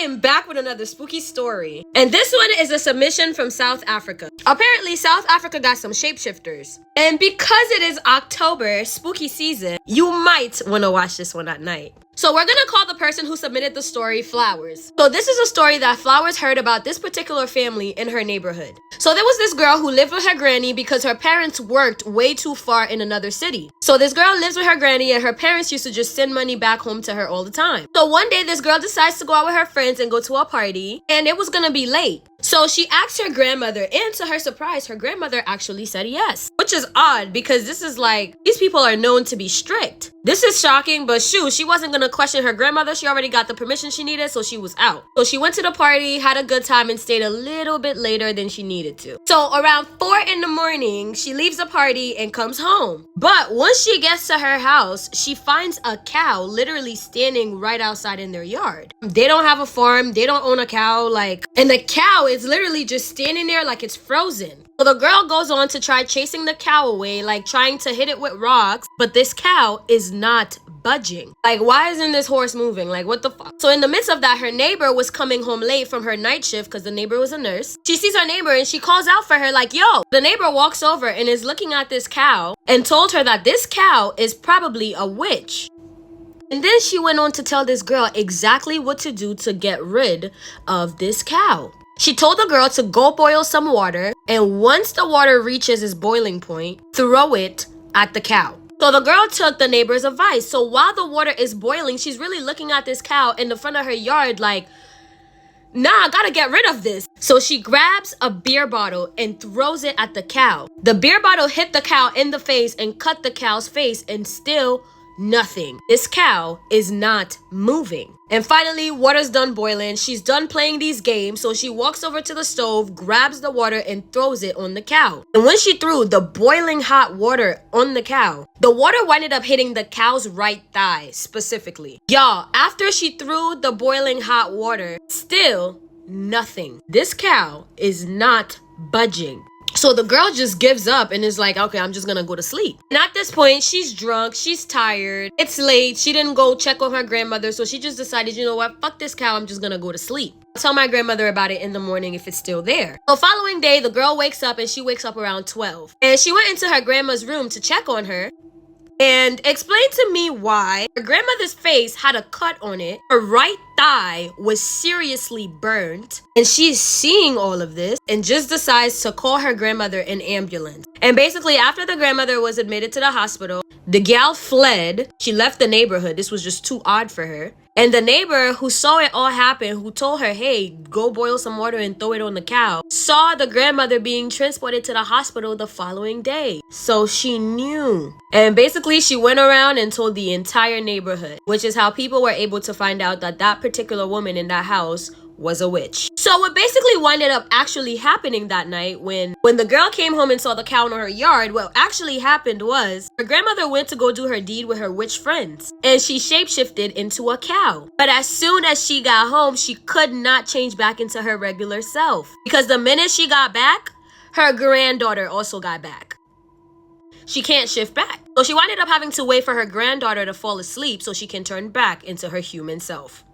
am back with another spooky story. And this one is a submission from South Africa. Apparently, South Africa got some shapeshifters. And because it is October, spooky season, you might want to watch this one at night. So we're gonna call the person who submitted the story Flowers. So this is a story that Flowers heard about this particular family in her neighborhood. So there was this girl who lived with her granny because her parents worked way too far in another city. So this girl lives with her granny and her parents used to just send money back home to her all the time. So one day this girl decides to go out with her friends and go to a party, and it was gonna be late. So she asked her grandmother, and to her surprise, her grandmother actually said yes. Which is odd because this is like, these people are known to be strict. This is shocking, but shoot, she wasn't gonna question her grandmother. She already got the permission she needed, so she was out. So she went to the party, had a good time, and stayed a little bit later than she needed to. So around 4 in the morning, she leaves the party and comes home. But once she gets to her house, she finds a cow literally standing right outside in their yard. They don't have a farm, they don't own a cow, and the cow is literally just standing there like it's frozen. So the girl goes on to try chasing the cow away, trying to hit it with rocks, but this cow is not budging. Why isn't this horse moving? What the fuck? So in the midst of that, her neighbor was coming home late from her night shift because the neighbor was a nurse. She sees her neighbor and she calls out for her yo. The neighbor walks over and is looking at this cow and told her that this cow is probably a witch. And then she went on to tell this girl exactly what to do to get rid of this cow. She told the girl to go boil some water, and once the water reaches its boiling point, throw it at the cow. So the girl took the neighbor's advice. So while the water is boiling, she's really looking at this cow in the front of her yard nah, I gotta get rid of this. So she grabs a beer bottle and throws it at the cow. The beer bottle hit the cow in the face and cut the cow's face, and still nothing. This cow is not moving. And finally, water's done boiling. She's done playing these games, so she walks over to the stove, grabs the water, and throws it on the cow. And when she threw the boiling hot water on the cow, the water winded up hitting the cow's right thigh specifically. Y'all, after she threw the boiling hot water, still nothing. This cow is not budging. So the girl just gives up and is like, okay, I'm just gonna go to sleep. And at this point, she's drunk, she's tired, it's late, she didn't go check on her grandmother, so she just decided, you know what, fuck this cow, I'm just gonna go to sleep. I'll tell my grandmother about it in the morning if it's still there. So following day, the girl wakes up and she wakes up around 12. And she went into her grandma's room to check on her and explain to me why her grandmother's face had a cut on it. Her right thigh was seriously burnt, and she's seeing all of this and just decides to call her grandmother an ambulance. And basically, after the grandmother was admitted to the hospital, the gal fled. She left the neighborhood. This was just too odd for her. And the neighbor who saw it all happen, who told her, hey, go boil some water and throw it on the cow, saw the grandmother being transported to the hospital the following day. So she knew. And basically, she went around and told the entire neighborhood, which is how people were able to find out that that particular woman in that house was a witch. So what basically winded up actually happening that night when the girl came home and saw the cow in her yard, what actually happened was her grandmother went to go do her deed with her witch friends, and she shapeshifted into a cow. But as soon as she got home, she could not change back into her regular self, because the minute she got back, her granddaughter also got back. She can't shift back. So she winded up having to wait for her granddaughter to fall asleep so she can turn back into her human self.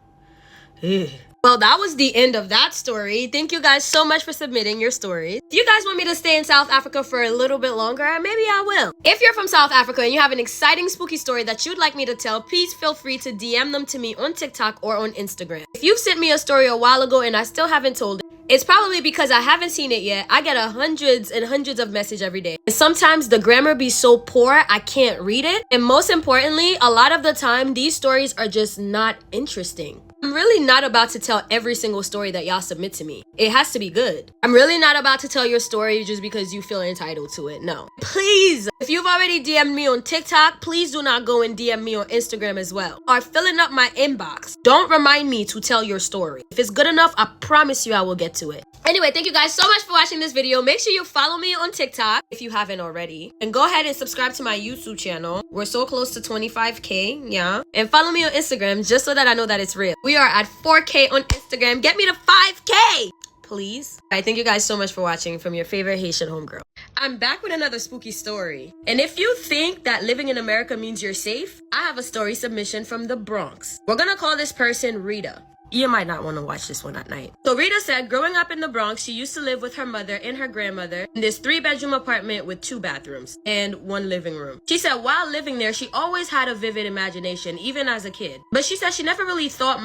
Well, that was the end of that story. Thank you guys so much for submitting your stories. If you guys want me to stay in South Africa for a little bit longer, maybe I will. If you're from South Africa and you have an exciting spooky story that you'd like me to tell, please feel free to DM them to me on TikTok or on Instagram. If you've sent me a story a while ago and I still haven't told it, it's probably because I haven't seen it yet. I get hundreds and hundreds of messages every day. And sometimes the grammar be so poor, I can't read it. And most importantly, a lot of the time, these stories are just not interesting. I'm really not about to tell every single story that y'all submit to me. It has to be good. I'm really not about to tell your story just because you feel entitled to it. No. Please, if you've already DM'd me on TikTok, please do not go and DM me on Instagram as well. Or filling up my inbox. Don't remind me to tell your story. If it's good enough, I promise you I will get to it. Anyway, thank you guys so much for watching this video. Make sure you follow me on TikTok if you haven't already. And go ahead and subscribe to my YouTube channel. We're so close to 25K, yeah. And follow me on Instagram just so that I know that it's real. We are at 4K on Instagram. Get me to 5K, please. All right, thank you guys so much for watching from your favorite Haitian homegirl. I'm back with another spooky story. And if you think that living in America means you're safe, I have a story submission from the Bronx. We're gonna call this person Rita. You might not want to watch this one at night. So Rita said, growing up in the Bronx, she used to live with her mother and her grandmother in this 3-bedroom apartment with 2 bathrooms and 1 living room. She said while living there, she always had a vivid imagination, even as a kid. But she said she never really thought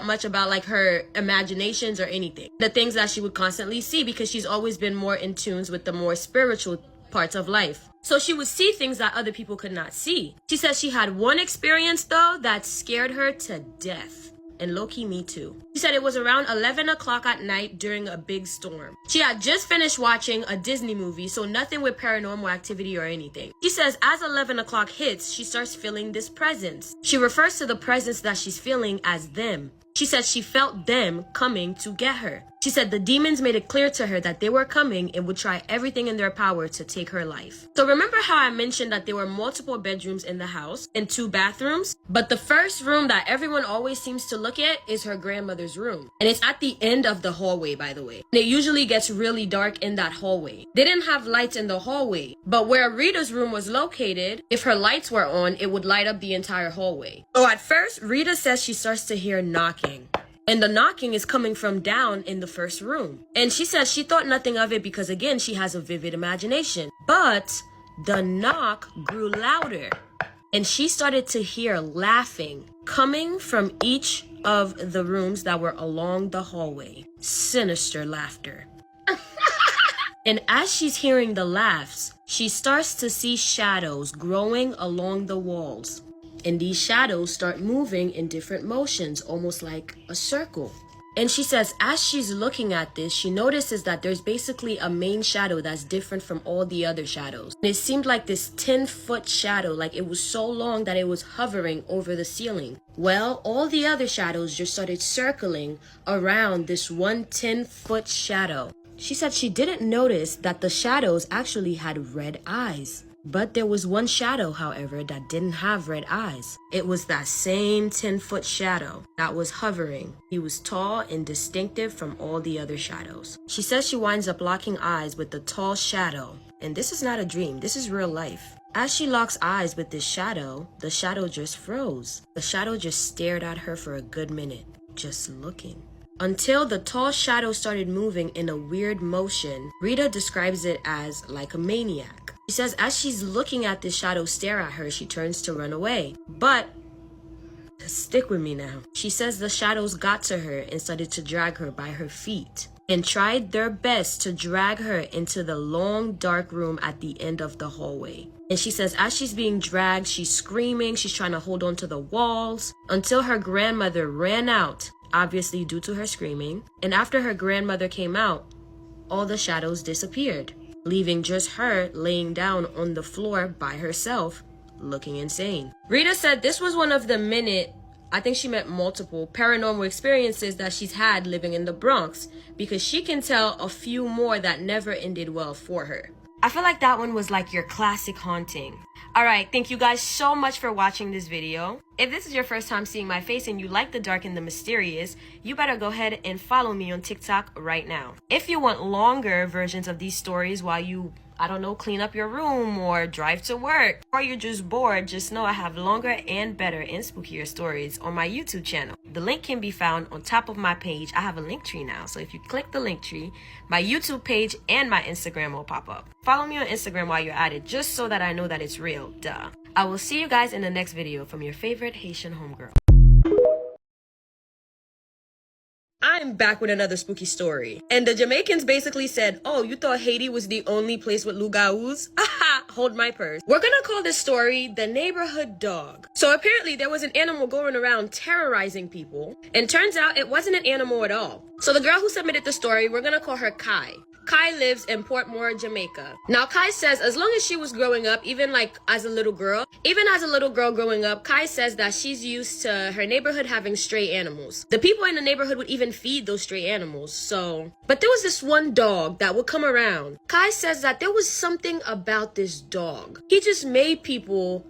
much about like her imaginations or anything. The things that she would constantly see, because she's always been more in tune with the more spiritual parts of life. So she would see things that other people could not see. She says she had one experience though that scared her to death. And low-key me too. She said it was around 11 o'clock at night during a big storm. She had just finished watching a Disney movie, so nothing with paranormal activity or anything. She says as 11 o'clock hits, she starts feeling this presence. She refers to the presence that she's feeling as them. She said she felt them coming to get her. She said the demons made it clear to her that they were coming and would try everything in their power to take her life. So remember how I mentioned that there were multiple bedrooms in the house and 2 bathrooms? But the first room that everyone always seems to look at is her grandmother's room. And it's at the end of the hallway, by the way. And it usually gets really dark in that hallway. They didn't have lights in the hallway, but where Rita's room was located, if her lights were on, it would light up the entire hallway. So at first, Rita says she starts to hear knocking. And the knocking is coming from down in the first room. And she says she thought nothing of it because, again, she has a vivid imagination. But the knock grew louder. And she started to hear laughing coming from each of the rooms that were along the hallway. Sinister laughter. And as she's hearing the laughs, she starts to see shadows growing along the walls. And these shadows start moving in different motions, almost like a circle. And she says as she's looking at this, she notices that there's basically a main shadow that's different from all the other shadows. And it seemed like this 10-foot shadow, like it was so long that it was hovering over the ceiling. Well, all the other shadows just started circling around this one 10-foot shadow. She said she didn't notice that the shadows actually had red eyes. But there was one shadow, however, that didn't have red eyes. It was that same 10-foot shadow that was hovering. He was tall and distinctive from all the other shadows. She says she winds up locking eyes with the tall shadow. And this is not a dream, this is real life. As she locks eyes with this shadow, the shadow just froze. The shadow just stared at her for a good minute, just looking. Until the tall shadow started moving in a weird motion. Rita describes it as like a maniac. She says as she's looking at this shadow stare at her, she turns to run away. But, stick with me now. She says the shadows got to her and started to drag her by her feet and tried their best to drag her into the long dark room at the end of the hallway. And she says as she's being dragged, she's screaming, she's trying to hold on to the walls until her grandmother ran out, obviously due to her screaming. And after her grandmother came out, all the shadows disappeared, leaving just her laying down on the floor by herself, looking insane. Rita said this was one of the I think she meant multiple paranormal experiences that she's had living in the Bronx, because she can tell a few more that never ended well for her. I feel like that one was like your classic haunting. Alright, thank you guys so much for watching this video. If this is your first time seeing my face and you like the dark and the mysterious, you better go ahead and follow me on TikTok right now. If you want longer versions of these stories while you, I don't know, clean up your room or drive to work, or you're just bored, just know I have longer and better and spookier stories on my YouTube channel. The link can be found on top of my page. I have a link tree now, so if you click the link tree, my YouTube page and my Instagram will pop up. Follow me on Instagram while you're at it, just so that I know that it's real, duh. I will see you guys in the next video from your favorite Haitian homegirl. I'm back with another spooky story. And the Jamaicans basically said, oh, you thought Haiti was the only place with lugaus? Aha, hold my purse. We're gonna call this story the neighborhood dog. So apparently there was an animal going around terrorizing people. And turns out it wasn't an animal at all. So the girl who submitted the story, we're gonna call her Kai. Kai lives in Portmore, Jamaica. Now, Kai says as long as she was growing up, even as a little girl growing up, Kai says that she's used to her neighborhood having stray animals. The people in the neighborhood would even feed those stray animals, But there was this one dog that would come around. Kai says that there was something about this dog. He just made people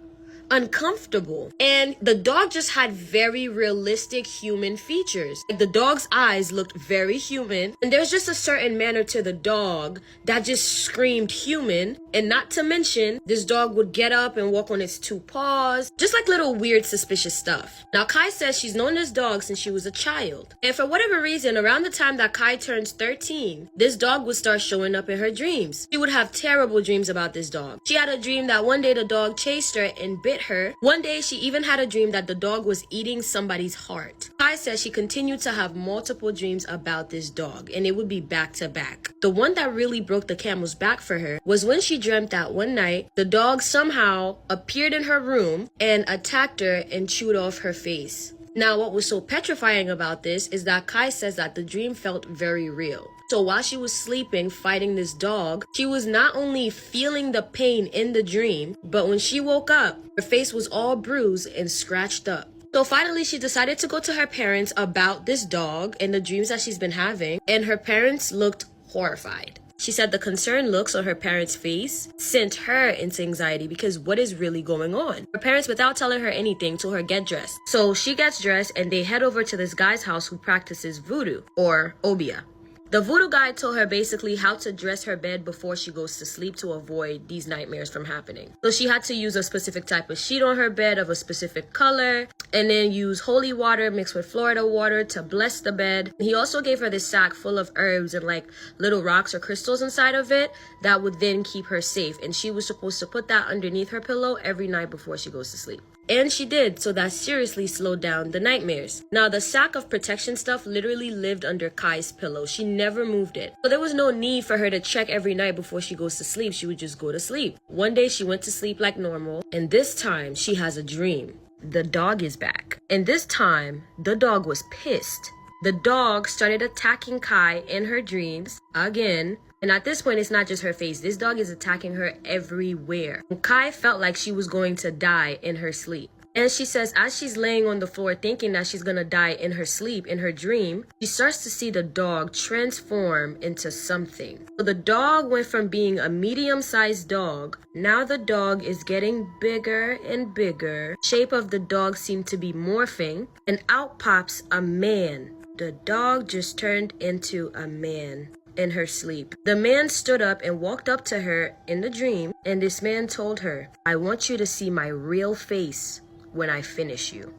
uncomfortable. And the dog just had very realistic human features. Like the dog's eyes looked very human, and there's just a certain manner to the dog that just screamed human. And not to mention, this dog would get up and walk on its two paws, just like little weird suspicious stuff. Now Kai says she's known this dog since she was a child, and for whatever reason, around the time that Kai turns 13, this dog would start showing up in her dreams. She would have terrible dreams about this dog. She had a dream that one day the dog chased her and bit her. One day she even had a dream that the dog was eating somebody's heart. Kai says she continued to have multiple dreams about this dog, and it would be back to back. The one that really broke the camel's back for her was when she dreamt that one night the dog somehow appeared in her room and attacked her and chewed off her face. Now, what was so petrifying about this is that Kai says that the dream felt very real. So while she was sleeping fighting this dog, she was not only feeling the pain in the dream, but when she woke up, her face was all bruised and scratched up. So finally, she decided to go to her parents about this dog and the dreams that she's been having, and her parents looked horrified. She said the concerned looks on her parents' face sent her into anxiety because what is really going on? Her parents, without telling her anything, told her get dressed. So she gets dressed and they head over to this guy's house who practices voodoo or obia. The voodoo guy told her basically how to dress her bed before she goes to sleep to avoid these nightmares from happening. So she had to use a specific type of sheet on her bed of a specific color, and then use holy water mixed with Florida water to bless the bed. He also gave her this sack full of herbs and like little rocks or crystals inside of it that would then keep her safe. And she was supposed to put that underneath her pillow every night before she goes to sleep. And she did, so that seriously slowed down the nightmares. Now, the sack of protection stuff literally lived under Kai's pillow. She never moved it. So there was no need for her to check every night before she goes to sleep. She would just go to sleep. One day she went to sleep like normal, and this time she has a dream. The dog is back. And this time, the dog was pissed. The dog started attacking Kai in her dreams again. And at this point, it's not just her face. This dog is attacking her everywhere. And Kai felt like she was going to die in her sleep. And she says as she's laying on the floor thinking that she's going to die in her sleep, in her dream, she starts to see the dog transform into something. So the dog went from being a medium-sized dog. Now the dog is getting bigger and bigger. Shape of the dog seemed to be morphing. And out pops a man. The dog just turned into a man in her sleep. The man stood up and walked up to her in the dream, and this man told her, I want you to see my real face when I finish you.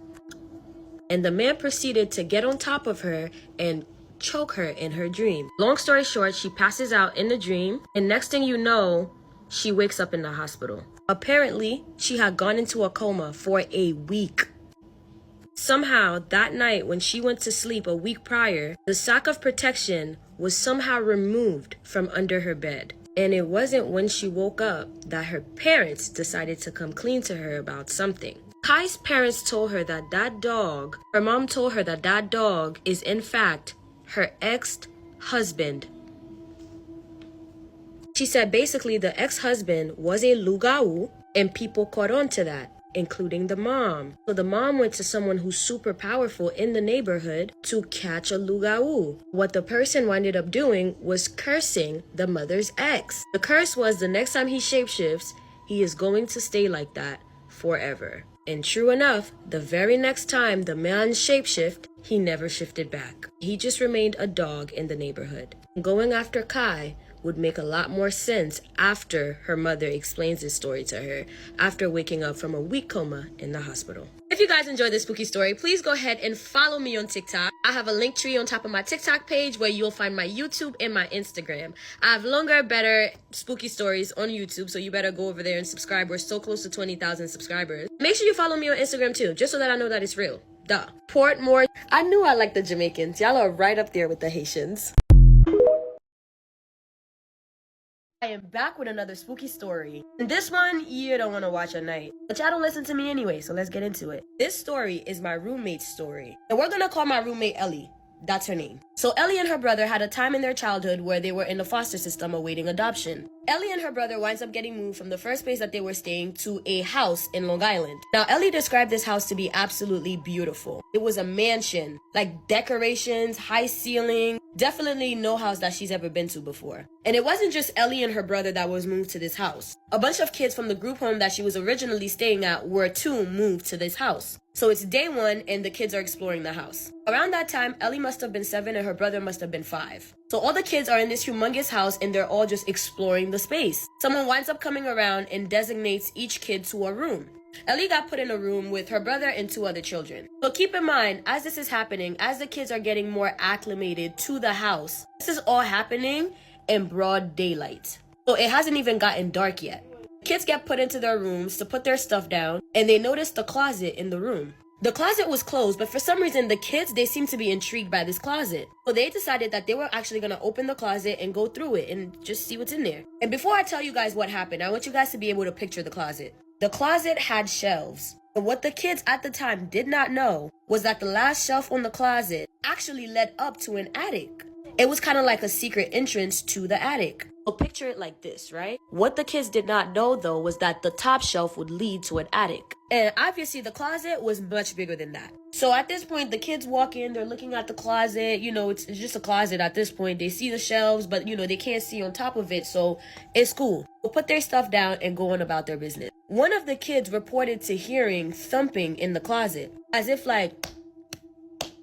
And the man proceeded to get on top of her and choke her in her dream. Long story short, she passes out in the dream, and next thing you know, she wakes up in the hospital. Apparently, she had gone into a coma for a week. Somehow, that night when she went to sleep a week prior, the sack of protection was somehow removed from under her bed. And it wasn't when she woke up that her parents decided to come clean to her about something. Kai's parents told her that that dog, her mom told her that that dog is in fact her ex-husband. She said basically the ex-husband was a luga, and people caught on to that, including the mom. So the mom went to someone who's super powerful in the neighborhood to catch a luga. What the person ended up doing was cursing the mother's ex. The curse was the next time he shapeshifts, he is going to stay like that forever. And true enough, the very next time the man shapeshift, he never shifted back. He just remained a dog in the neighborhood. Going after Kai would make a lot more sense after her mother explains this story to her after waking up from a week coma in the hospital. If you guys enjoyed this spooky story, please go ahead and follow me on TikTok. I have a link tree on top of my TikTok page where you'll find my YouTube and my Instagram. I have longer, better spooky stories on YouTube, so you better go over there and subscribe. We're so close to 20,000 subscribers. Make sure you follow me on Instagram too, just so that I know that it's real. Duh. Portmore. I knew I liked the Jamaicans. Y'all are right up there with the Haitians. I am back with another spooky story. And this one, you don't want to watch at night. But y'all don't listen to me anyway, so let's get into it. This story is my roommate's story. And we're gonna call my roommate Ellie. That's her name. So Ellie and her brother had a time in their childhood where they were in the foster system awaiting adoption. Ellie and her brother winds up getting moved from the first place that they were staying to a house in Long Island. Now, Ellie described this house to be absolutely beautiful. It was a mansion, like decorations, high ceiling, definitely no house that she's ever been to before. And it wasn't just Ellie and her brother that was moved to this house. A bunch of kids from the group home that she was originally staying at were too moved to this house. So it's day one and the kids are exploring the house. Around that time, Ellie must have been 7 and her brother must have been 5. So all the kids are in this humongous house and they're all just exploring the space. Someone winds up coming around and designates each kid to a room. Ellie got put in a room with her brother and 2 other children. So keep in mind, as this is happening, as the kids are getting more acclimated to the house, this is all happening in broad daylight. So it hasn't even gotten dark yet. Kids get put into their rooms to put their stuff down, and they notice the closet in the room. The closet was closed, but for some reason, the kids, they seem to be intrigued by this closet. So they decided that they were actually going to open the closet and go through it and just see what's in there. And before I tell you guys what happened, I want you guys to be able to picture the closet. The closet had shelves. But what the kids at the time did not know was that the last shelf on the closet actually led up to an attic. It was kind of like a secret entrance to the attic. So picture it like this, right? What the kids did not know, though, was that the top shelf would lead to an attic. And obviously, the closet was much bigger than that. So at this point, the kids walk in, they're looking at the closet. You know, it's just a closet at this point. They see the shelves, but, you know, they can't see on top of it, so it's cool. They'll put their stuff down and go on about their business. One of the kids reported to hearing thumping in the closet, as if like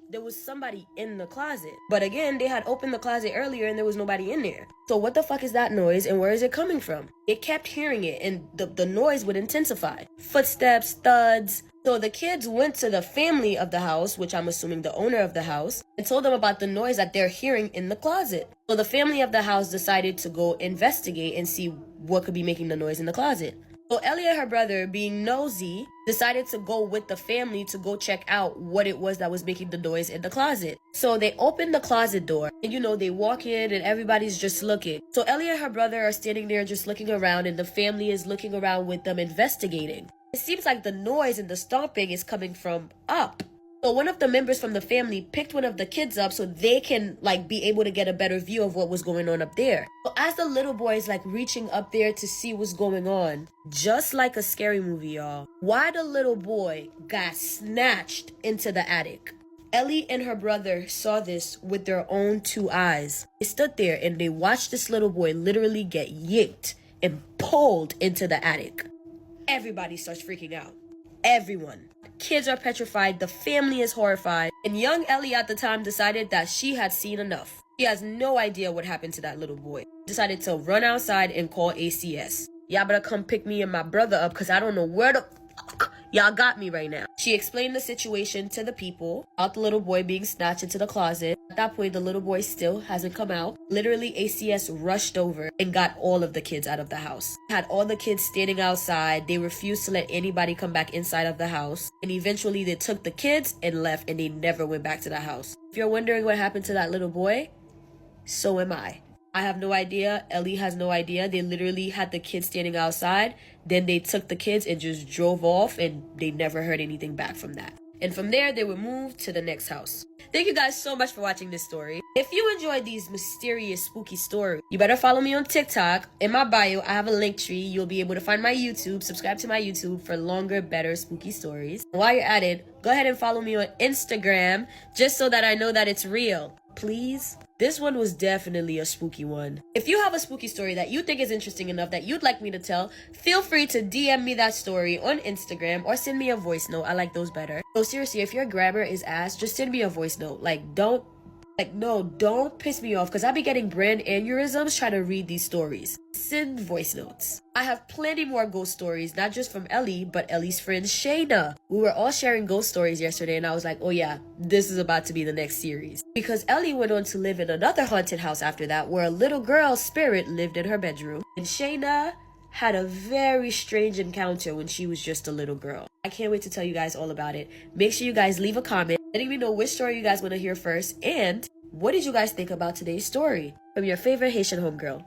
there was somebody in the closet. But again, they had opened the closet earlier and there was nobody in there. So what the fuck is that noise and where is it coming from? It kept hearing it and the noise would intensify. Footsteps, thuds. So the kids went to the family of the house, which I'm assuming the owner of the house, and told them about the noise that they're hearing in the closet. So the family of the house decided to go investigate and see what could be making the noise in the closet. So Ellie and her brother, being nosy, decided to go with the family to go check out what it was that was making the noise in the closet. So they opened the closet door and, you know, they walk in and everybody's just looking. So Ellie and her brother are standing there just looking around and the family is looking around with them investigating. It seems like the noise and the stomping is coming from up. So one of the members from the family picked one of the kids up so they can like be able to get a better view of what was going on up there. So as the little boy is like reaching up there to see what's going on, just like a scary movie, y'all, why the little boy got snatched into the attic. Ellie and her brother saw this with their own 2 eyes. They stood there and they watched this little boy literally get yanked and pulled into the attic. Everybody starts freaking out. Everyone. Kids are petrified, the family is horrified, and young Ellie at the time decided that she had seen enough. She has no idea what happened to that little boy. Decided to run outside and call ACS. Y'all better come pick me and my brother up because I don't know where the fuck y'all got me right now. She explained the situation to the people about the little boy being snatched into the closet. At that point, the little boy still hasn't come out. Literally, ACS rushed over and got all of the kids out of the house. Had all the kids standing outside. They refused to let anybody come back inside of the house. And eventually, they took the kids and left and they never went back to the house. If you're wondering what happened to that little boy, so am I. I have no idea. Ellie has no idea. They literally had the kids standing outside. Then they took the kids and just drove off and they never heard anything back from that. And from there, they were moved to the next house. Thank you guys so much for watching this story. If you enjoyed these mysterious, spooky stories, you better follow me on TikTok. In my bio, I have a link tree. You'll be able to find my YouTube. Subscribe to my YouTube for longer, better, spooky stories. While you're at it, go ahead and follow me on Instagram just so that I know that it's real. Please. This one was definitely a spooky one. If you have a spooky story that you think is interesting enough that you'd like me to tell, feel free to DM me that story on Instagram or send me a voice note. I like those better. So seriously, if your grammar is ass, just send me a voice note. Don't piss me off because I be getting brain aneurysms trying to read these stories. Send voice notes. I have plenty more ghost stories, not just from Ellie, but Ellie's friend Shayna. We were all sharing ghost stories yesterday and I was like, oh yeah, this is about to be the next series. Because Ellie went on to live in another haunted house after that where a little girl's spirit lived in her bedroom. And Shayna had a very strange encounter when she was just a little girl. I can't wait to tell you guys all about it. Make sure you guys leave a comment letting me know which story you guys want to hear first and what did you guys think about today's story from your favorite Haitian homegirl.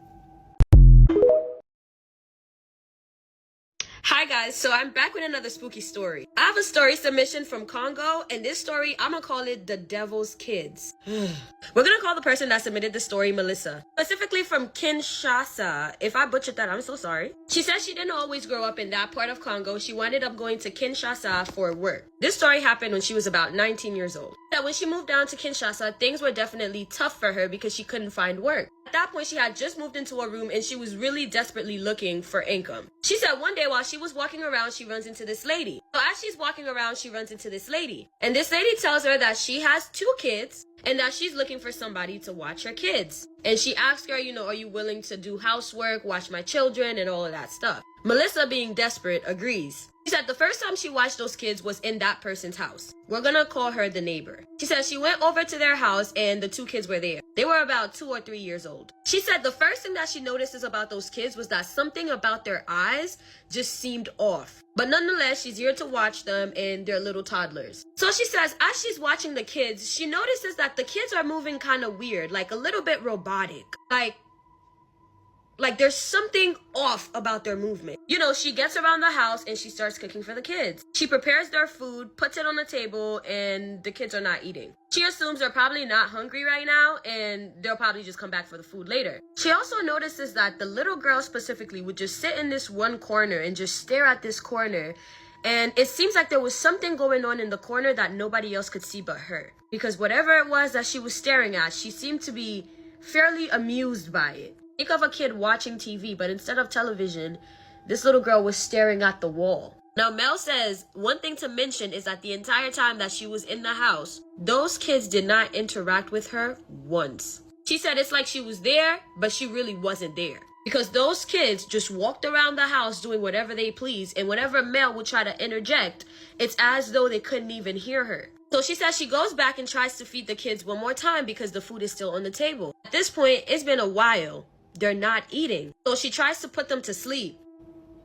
Hi guys. guys, so I'm back with another spooky story. I have a story submission from Congo, and this story, I'm gonna call it The Devil's Kids. We're gonna call the person that submitted the story Melissa. Specifically from Kinshasa. If I butchered that, I'm so sorry. She says she didn't always grow up in that part of Congo. She wound up going to Kinshasa for work. This story happened when she was about 19 years old. That when she moved down to Kinshasa, things were definitely tough for her because she couldn't find work. At that point, she had just moved into a room and she was really desperately looking for income. She said one day while she was walking around, she runs into this lady. So as she's walking around, she runs into this lady. And this lady tells her that she has 2 kids and that she's looking for somebody to watch her kids. And she asks her, are you willing to do housework, watch my children, and all of that stuff. Melissa, being desperate, agrees. She said the first time she watched those kids was in that person's house. We're gonna call her the neighbor. She said she went over to their house and the 2 kids were there. They were about 2 or 3 years old. She said the first thing that she notices about those kids was that something about their eyes just seemed off. But nonetheless, she's here to watch them and they're little toddlers. So she says as she's watching the kids, she notices that the kids are moving kind of weird, like a little bit robotic. Like there's something off about their movement. She gets around the house and she starts cooking for the kids. She prepares their food, puts it on the table, and the kids are not eating. She assumes they're probably not hungry right now and they'll probably just come back for the food later. She also notices that the little girl specifically would just sit in this one corner and just stare at this corner. And it seems like there was something going on in the corner that nobody else could see but her. Because whatever it was that she was staring at, she seemed to be fairly amused by it. Think of a kid watching TV, but instead of television, this little girl was staring at the wall. Now, Mel says one thing to mention is that the entire time that she was in the house, those kids did not interact with her once. She said it's like she was there, but she really wasn't there. Because those kids just walked around the house doing whatever they please, and whenever Mel would try to interject, it's as though they couldn't even hear her. So she says she goes back and tries to feed the kids one more time because the food is still on the table. At this point, it's been a while. They're not eating. So she tries to put them to sleep.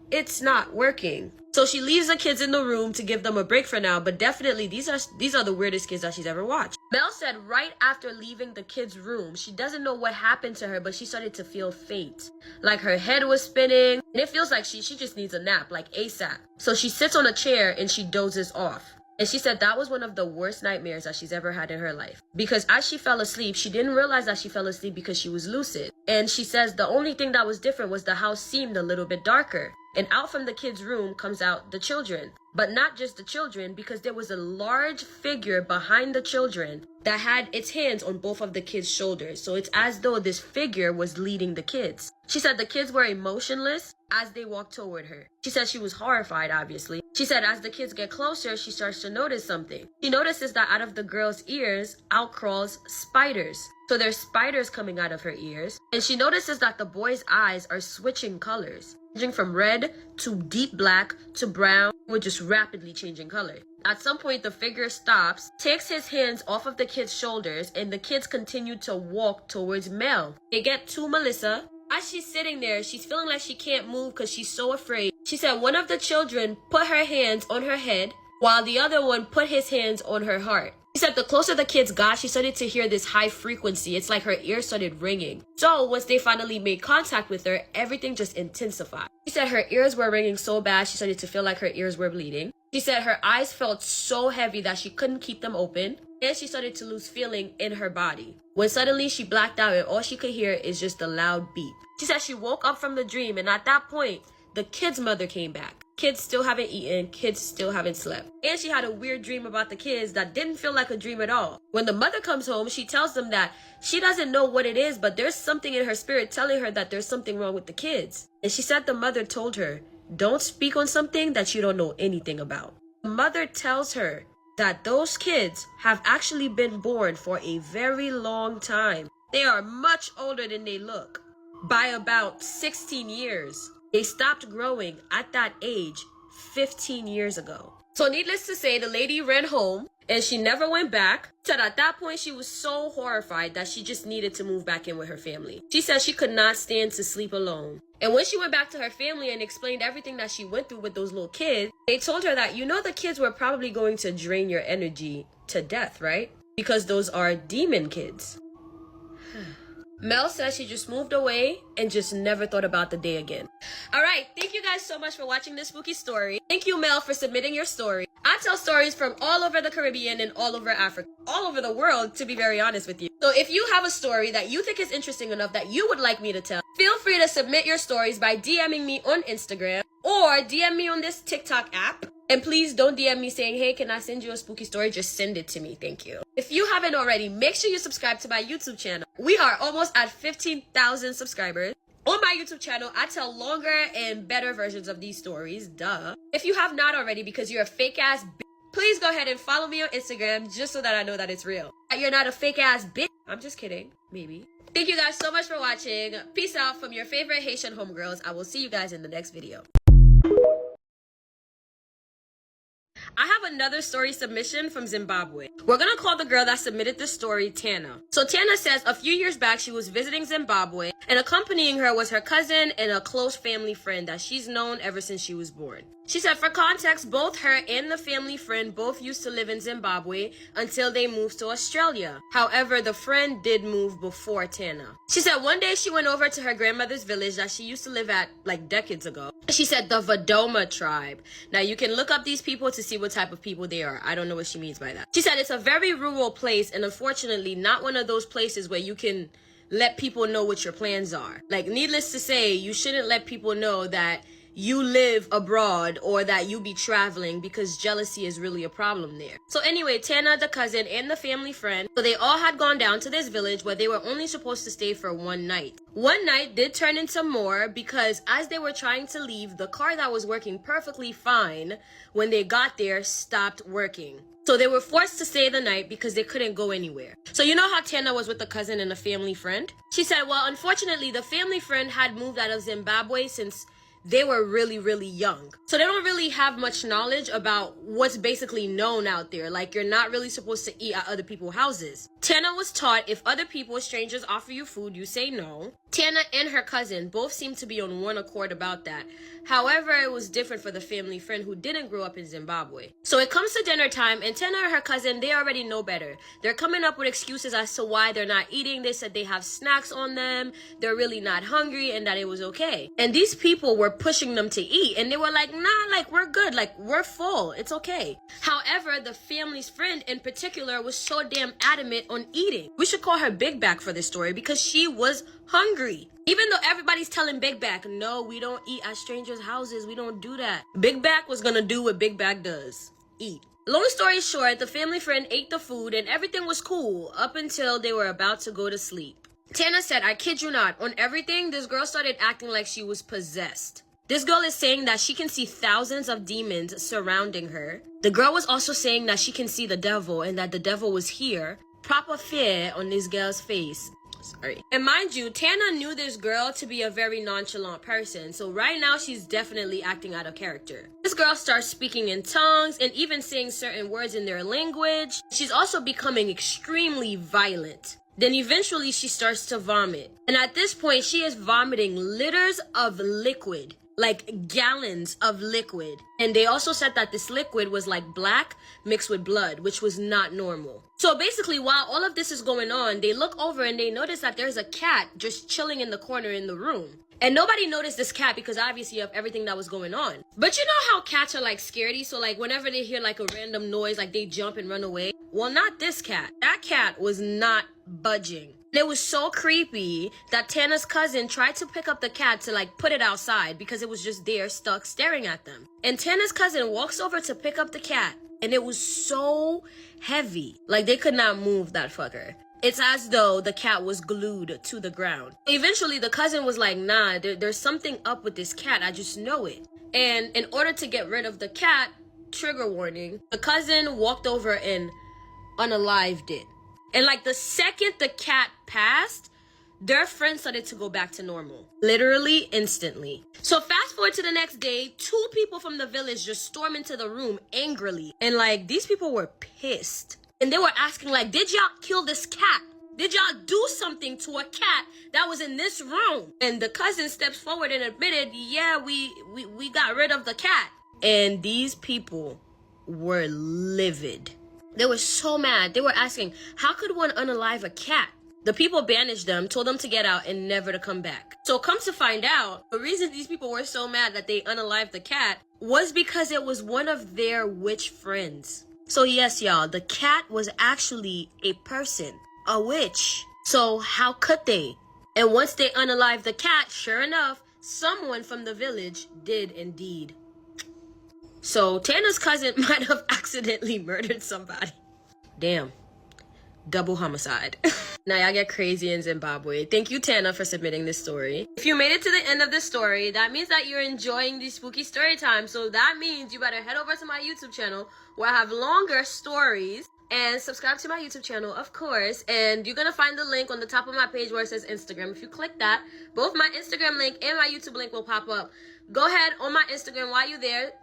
It's not working. So she leaves the kids in the room to give them a break for now, but definitely these are the weirdest kids that she's ever watched. Mel said right after leaving the kids' room, she doesn't know what happened to her, but she started to feel faint. Like her head was spinning, and it feels like she just needs a nap, like ASAP. So she sits on a chair and she dozes off. And she said that was one of the worst nightmares that she's ever had in her life. Because as she fell asleep, she didn't realize that she fell asleep because she was lucid. And she says the only thing that was different was the house seemed a little bit darker. And out from the kids' room comes out the children. But not just the children, because there was a large figure behind the children that had its hands on both of the kids' shoulders. So it's as though this figure was leading the kids. She said the kids were emotionless as they walked toward her. She said she was horrified, obviously. She said as the kids get closer, she starts to notice something. She notices that out of the girl's ears, out crawls spiders. So there's spiders coming out of her ears. And she notices that the boy's eyes are switching colors, changing from red to deep black to brown, with just rapidly changing color. At some point, the figure stops, takes his hands off of the kids' shoulders, and the kids continue to walk towards Mel. They get to Melissa. As she's sitting there, she's feeling like she can't move because she's so afraid. She said one of the children put her hands on her head, while the other one put his hands on her heart. She said the closer the kids got, she started to hear this high frequency. It's like her ears started ringing. So once they finally made contact with her, everything just intensified. She said her ears were ringing so bad, she started to feel like her ears were bleeding. She said her eyes felt so heavy that she couldn't keep them open. And she started to lose feeling in her body. When suddenly she blacked out and all she could hear is just a loud beep. She said she woke up from the dream, and at that point, the kid's mother came back. Kids still haven't eaten, kids still haven't slept. And she had a weird dream about the kids that didn't feel like a dream at all. When the mother comes home, she tells them that she doesn't know what it is, but there's something in her spirit telling her that there's something wrong with the kids. And she said the mother told her, don't speak on something that you don't know anything about. The mother tells her that those kids have actually been born for a very long time. They are much older than they look, by about 16 years. They stopped growing at that age 15 years ago. So needless to say, the lady ran home and she never went back. Said at that point she was so horrified that she just needed to move back in with her family. She said she could not stand to sleep alone. And when she went back to her family and explained everything that she went through with those little kids, they told her that, the kids were probably going to drain your energy to death, right? Because those are demon kids. Mel says she just moved away and just never thought about the day again. All right, thank you guys so much for watching this spooky story. Thank you, Mel, for submitting your story. I tell stories from all over the Caribbean and all over Africa, all over the world, to be very honest with you. So if you have a story that you think is interesting enough that you would like me to tell, feel free to submit your stories by DMing me on Instagram or DM me on this TikTok app. And please don't DM me saying, hey, can I send you a spooky story? Just send it to me. Thank you. If you haven't already, make sure you subscribe to my YouTube channel. We are almost at 15,000 subscribers. On my YouTube channel, I tell longer and better versions of these stories. Duh. If you have not already because you're a fake ass bitch, please go ahead and follow me on Instagram just so that I know that it's real. That you're not a fake ass bitch. I'm just kidding. Maybe. Thank you guys so much for watching. Peace out from your favorite Haitian homegirls. I will see you guys in the next video. I have another story submission from Zimbabwe. We're gonna call the girl that submitted this story Tana. So Tana says a few years back she was visiting Zimbabwe and accompanying her was her cousin and a close family friend that she's known ever since she was born. She said for context, both her and the family friend both used to live in Zimbabwe until they moved to Australia. However, the friend did move before Tana. She said one day she went over to her grandmother's village that she used to live at like decades ago. She said the Voodoo tribe. Now you can look up these people to see what type of people they are. I don't know what she means by that. She said it's a very rural place and unfortunately not one of those places where you can let people know what your plans are. Like needless to say, you shouldn't let people know that you live abroad or that you be traveling because jealousy is really a problem there. So anyway, Tana, the cousin, and the family friend, so they all had gone down to this village where they were only supposed to stay for one night. One night did turn into more because as they were trying to leave, the car that was working perfectly fine when they got there stopped working. So they were forced to stay the night because they couldn't go anywhere. So you know how Tana was with the cousin and a family friend? She said, well, unfortunately, the family friend had moved out of Zimbabwe since they were really young. So they don't really have much knowledge about what's basically known out there. Like you're not really supposed to eat at other people's houses. Tana was taught if other people, strangers, offer you food, you say no. Tana and her cousin both seemed to be on one accord about that. However, it was different for the family friend who didn't grow up in Zimbabwe. So it comes to dinner time and Tana and her cousin, they already know better. They're coming up with excuses as to why they're not eating. They said they have snacks on them, they're really not hungry, and that it was okay. And these people were pushing them to eat and they were like, nah, like we're good, like we're full, it's okay. However, the family's friend in particular was so damn adamant on eating. We should call her Big Back for this story because she was hungry. Even though everybody's telling Big Back, no, we don't eat at strangers' houses, we don't do that. Big Back was gonna do what Big Back does, eat. Long story short, the family friend ate the food and everything was cool up until they were about to go to sleep. Tana said, I kid you not, on everything, this girl started acting like she was possessed. This girl is saying that she can see thousands of demons surrounding her. The girl was also saying that she can see the devil and that the devil was here. Proper fear on this girl's face. Sorry. And mind you, Tana knew this girl to be a very nonchalant person. So right now she's definitely acting out of character. This girl starts speaking in tongues and even saying certain words in their language. She's also becoming extremely violent. Then eventually she starts to vomit. And at this point she is vomiting liters of liquid. Like gallons of liquid. And they also said that this liquid was like black mixed with blood, which was not normal. So basically, while all of this is going on, they look over and they notice that there's a cat just chilling in the corner in the room. And nobody noticed this cat because obviously of everything that was going on. But you know how cats are like scaredy? So like whenever they hear like a random noise, like they jump and run away. Well, not this cat. That cat was not budging. It was so creepy that Tana's cousin tried to pick up the cat to like put it outside because it was just there stuck staring at them. And Tana's cousin walks over to pick up the cat and it was so heavy. Like they could not move that fucker. It's as though the cat was glued to the ground. Eventually the cousin was like, nah, there's something up with this cat. I just know it. And in order to get rid of the cat, trigger warning, the cousin walked over and unalived it. And like the second the cat passed, their friend started to go back to normal. Literally instantly. So fast forward to the next day, 2 people from the village just storm into the room angrily. And like these people were pissed. And they were asking like, did y'all kill this cat? Did y'all do something to a cat that was in this room? And the cousin steps forward and admitted, yeah, we got rid of the cat. And these people were livid. They were so mad. They were asking, how could one unalive a cat? The people banished them, told them to get out and never to come back. So come to find out, the reason these people were so mad that they unalived the cat was because it was one of their witch friends. So yes, y'all, the cat was actually a person, a witch. So how could they? And once they unalived the cat, sure enough, someone from the village did indeed. So Tana's cousin might have accidentally murdered somebody. Damn. Double homicide. Now y'all get crazy in Zimbabwe. Thank you, Tana, for submitting this story. If you made it to the end of the story, that means that you're enjoying these spooky story times. So that means you better head over to my YouTube channel where I have longer stories. And subscribe to my YouTube channel, of course. And you're gonna find the link on the top of my page where it says Instagram. If you click that, both my Instagram link and my YouTube link will pop up. Go ahead on my Instagram while you're there.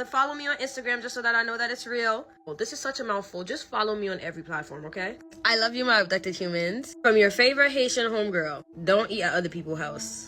Follow me on Instagram just so that I know that it's real. Well, this is such a mouthful. Just follow me on every platform, okay? I love you, my abducted humans. From your favorite Haitian homegirl. Don't eat at other people's house.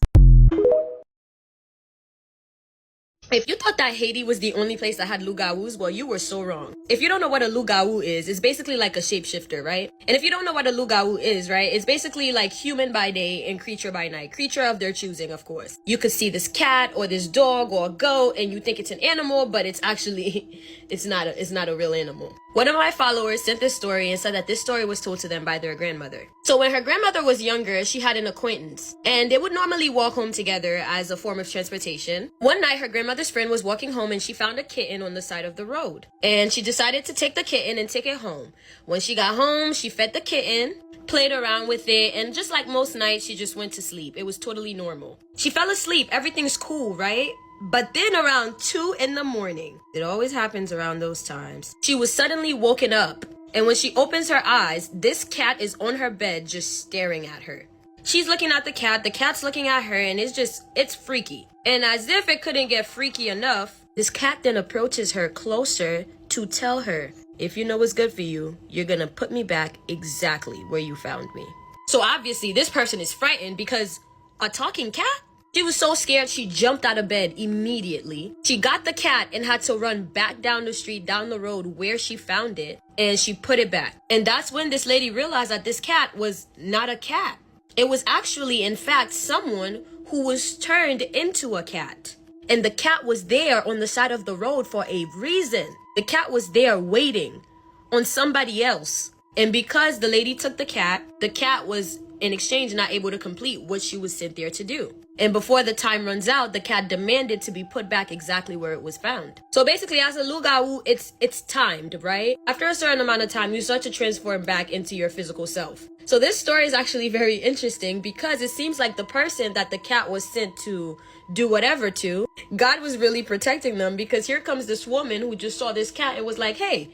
If you thought that Haiti was the only place that had lugaus, well, you were so wrong. If you don't know what a lugau is, it's basically like a shapeshifter, right? And if you don't know what a lugau is, right, it's basically like human by day and creature by night. Creature of their choosing, of course. You could see this cat or this dog or a goat and you think it's an animal, but it's actually, it's not a real animal. One of my followers sent this story and said that this story was told to them by their grandmother. So when her grandmother was younger, she had an acquaintance and they would normally walk home together as a form of transportation. One night, her grandmother's friend was walking home and she found a kitten on the side of the road. And she decided to take the kitten and take it home. When she got home, she fed the kitten, played around with it, and just like most nights, she just went to sleep. It was totally normal. She fell asleep. Everything's cool, right? But then around 2 in the morning, it always happens around those times, she was suddenly woken up. And when she opens her eyes, this cat is on her bed just staring at her. She's looking at the cat's looking at her, and it's freaky. And as if it couldn't get freaky enough, this cat then approaches her closer to tell her, if you know what's good for you, you're gonna put me back exactly where you found me. So obviously this person is frightened because a talking cat? She was so scared she jumped out of bed immediately. She got the cat and had to run back down the street, down the road where she found it, and she put it back. And that's when this lady realized that this cat was not a cat. It was actually, in fact, someone who was turned into a cat. And the cat was there on the side of the road for a reason. The cat was there waiting on somebody else. And because the lady took the cat was in exchange not able to complete what she was sent there to do. And before the time runs out, the cat demanded to be put back exactly where it was found. So basically, as a lugau, it's timed, right? After a certain amount of time, you start to transform back into your physical self. So this story is actually very interesting because it seems like the person that the cat was sent to do whatever to, God was really protecting them, because here comes this woman who just saw this cat and was like, hey,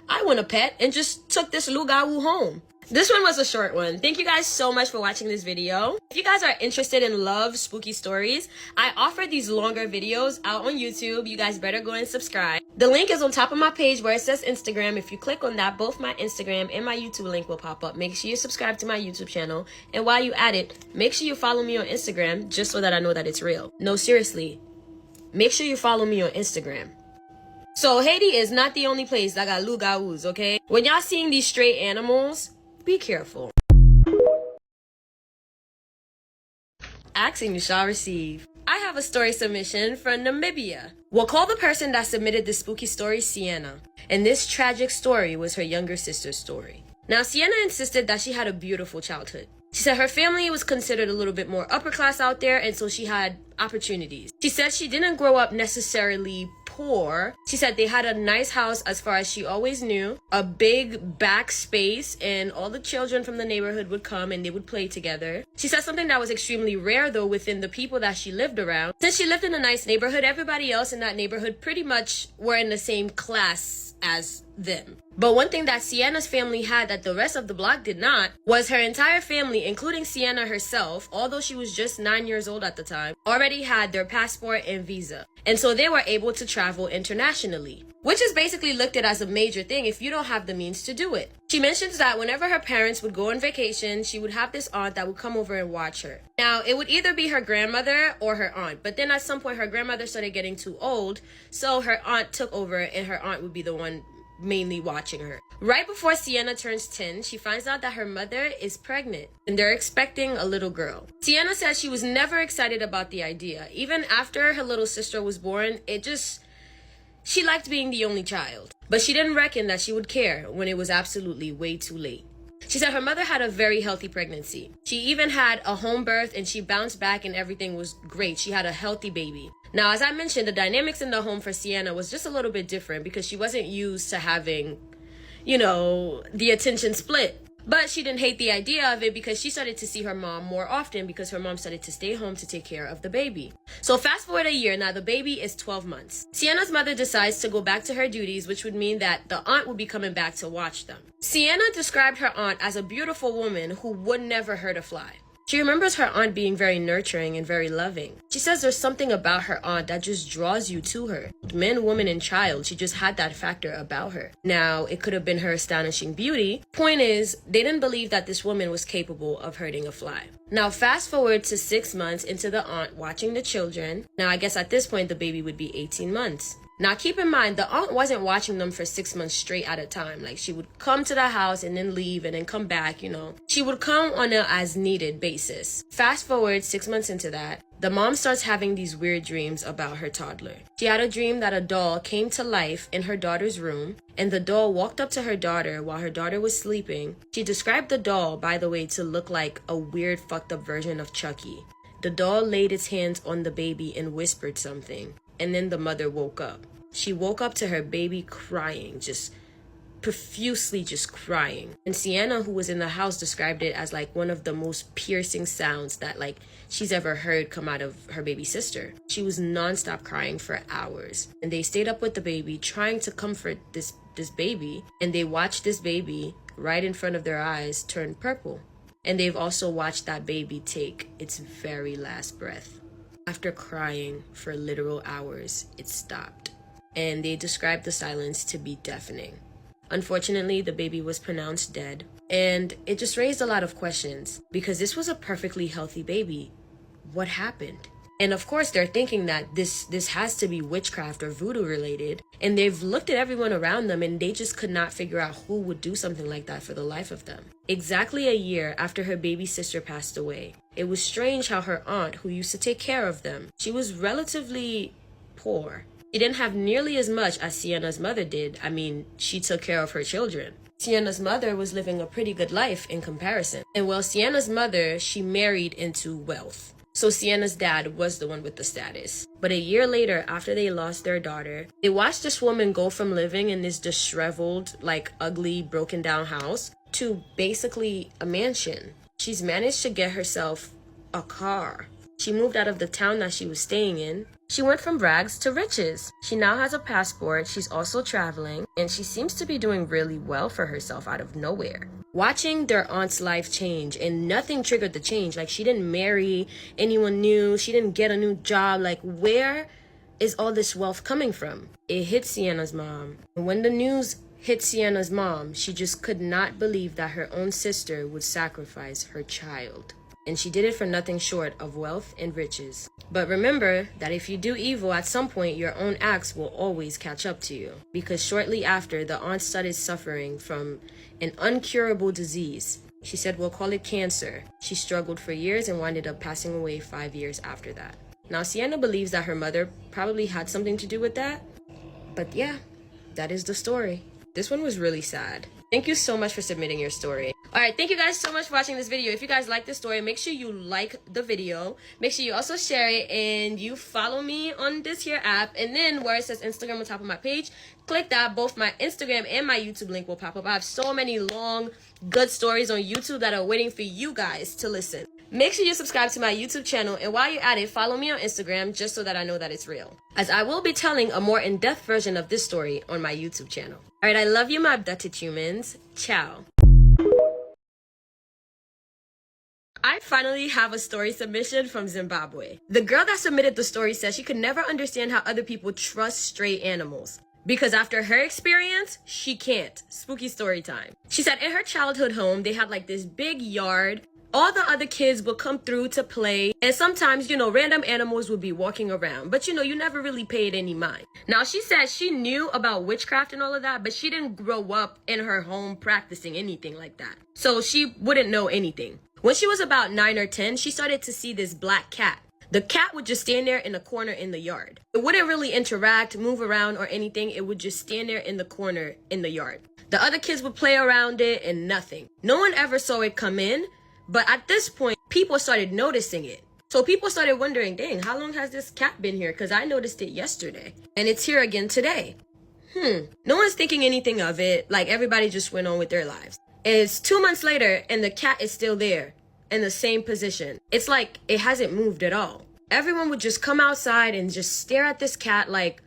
I want a pet, and just took this lugau home. This one was a short one. Thank you guys so much for watching this video. If you guys are interested in love spooky stories, I offer these longer videos out on YouTube. You guys better go and subscribe. The link is on top of my page where it says Instagram. If you click on that, both my Instagram and my YouTube link will pop up. Make sure you subscribe to my YouTube channel. And while you're at it, make sure you follow me on Instagram just so that I know that it's real. No, seriously. Make sure you follow me on Instagram. So Haiti is not the only place that got lugaus, okay? When y'all seeing these stray animals, be careful. Asking you shall receive. I have a story submission from Namibia. We'll call the person that submitted this spooky story Sienna. And this tragic story was her younger sister's story. Now, Sienna insisted that she had a beautiful childhood. She said her family was considered a little bit more upper class out there, and so she had opportunities. She said she didn't grow up necessarily poor. She said they had a nice house as far as she always knew, a big back space, and all the children from the neighborhood would come and they would play together. She said something that was extremely rare though within the people that she lived around. Since she lived in a nice neighborhood, everybody else in that neighborhood pretty much were in the same class as them. But one thing that Sienna's family had that the rest of the block did not was her entire family, including Sienna herself, although she was just 9 years old at the time, already had their passport and visa. And so they were able to travel internationally, which is basically looked at as a major thing if you don't have the means to do it. She mentions that whenever her parents would go on vacation, she would have this aunt that would come over and watch her. Now, it would either be her grandmother or her aunt, but then at some point her grandmother started getting too old, so her aunt took over and her aunt would be the one mainly watching her. Right before Sienna turns 10, she finds out that her mother is pregnant and they're expecting a little girl. Sienna says she was never excited about the idea. Even after her little sister was born, she liked being the only child. But she didn't reckon that she would care when it was absolutely way too late. She said her mother had a very healthy pregnancy. She even had a home birth and she bounced back and everything was great. She had a healthy baby. Now, as I mentioned, the dynamics in the home for Sienna was just a little bit different because she wasn't used to having, the attention split. But she didn't hate the idea of it because she started to see her mom more often because her mom started to stay home to take care of the baby. So fast forward a year, now the baby is 12 months. Sienna's mother decides to go back to her duties, which would mean that the aunt would be coming back to watch them. Sienna described her aunt as a beautiful woman who would never hurt a fly. She remembers her aunt being very nurturing and very loving. She says there's something about her aunt that just draws you to her. Man, woman, and child, she just had that factor about her. Now, it could have been her astonishing beauty. Point is, they didn't believe that this woman was capable of hurting a fly. Now, fast forward to 6 months into the aunt watching the children. Now, I guess at this point, the baby would be 18 months. Now, keep in mind, the aunt wasn't watching them for 6 months straight at a time. Like, she would come to the house and then leave and then come back, She would come on a as-needed basis. Fast forward 6 months into that, the mom starts having these weird dreams about her toddler. She had a dream that a doll came to life in her daughter's room, and the doll walked up to her daughter while her daughter was sleeping. She described the doll, by the way, to look like a weird, fucked up version of Chucky. The doll laid its hands on the baby and whispered something, and then the mother woke up. She woke up to her baby crying, just profusely just crying. And Sienna, who was in the house, described it as like one of the most piercing sounds that she's ever heard come out of her baby sister. She was nonstop crying for hours. And they stayed up with the baby trying to comfort this baby. And they watched this baby right in front of their eyes turn purple. And they've also watched that baby take its very last breath. After crying for literal hours, it stopped. And they described the silence to be deafening. Unfortunately, the baby was pronounced dead, and it just raised a lot of questions because this was a perfectly healthy baby. What happened? And of course, they're thinking that this has to be witchcraft or voodoo related, and they've looked at everyone around them and they just could not figure out who would do something like that for the life of them. Exactly a year after her baby sister passed away, it was strange how her aunt, who used to take care of them, she was relatively poor. She didn't have nearly as much as Sienna's mother did. I mean, she took care of her children. Sienna's mother was living a pretty good life in comparison. And while Sienna's mother, she married into wealth. So Sienna's dad was the one with the status. But a year later, after they lost their daughter, they watched this woman go from living in this disheveled, ugly, broken down house to basically a mansion. She's managed to get herself a car. She moved out of the town that she was staying in. She went from rags to riches. She now has a passport, she's also traveling, and she seems to be doing really well for herself out of nowhere. Watching their aunt's life change, and nothing triggered the change. She didn't marry anyone new, she didn't get a new job. Where is all this wealth coming from? It hit Sienna's mom. And when the news hit Sienna's mom, she just could not believe that her own sister would sacrifice her child. And she did it for nothing short of wealth and riches. But remember that if you do evil, at some point your own acts will always catch up to you. Because shortly after, the aunt started suffering from an incurable disease. She said, we'll call it cancer. She struggled for years and wound up passing away 5 years after that. Now, Sienna believes that her mother probably had something to do with that. But yeah, that is the story. This one was really sad. Thank you so much for submitting your story. Alright, thank you guys so much for watching this video. If you guys like this story, make sure you like the video. Make sure you also share it and you follow me on this here app. And then where it says Instagram on top of my page, click that. Both my Instagram and my YouTube link will pop up. I have so many long, good stories on YouTube that are waiting for you guys to listen. Make sure you subscribe to my YouTube channel, and while you're at it, follow me on Instagram just so that I know that it's real, as I will be telling a more in-depth version of this story on my YouTube channel. Alright, I love you, my abducted humans. Ciao. I finally have a story submission from Zimbabwe. The girl that submitted the story says she could never understand how other people trust stray animals, because after her experience, she can't. Spooky story time. She said in her childhood home, they had this big yard All the other kids would come through to play, and sometimes, random animals would be walking around, but you never really paid any mind. Now, she said she knew about witchcraft and all of that, but she didn't grow up in her home practicing anything like that, so she wouldn't know anything. When she was about 9 or 10, she started to see this black cat. The cat would just stand there in a corner in the yard. It wouldn't really interact, move around, or anything. It would just stand there in the corner in the yard. The other kids would play around it and nothing. No one ever saw it come in, but at this point, people started noticing it. So people started wondering, dang, how long has this cat been here? Because I noticed it yesterday, and it's here again today. No one's thinking anything of it. Like, everybody just went on with their lives. It's 2 months later, and the cat is still there in the same position. It's like it hasn't moved at all. Everyone would just come outside and just stare at this cat like,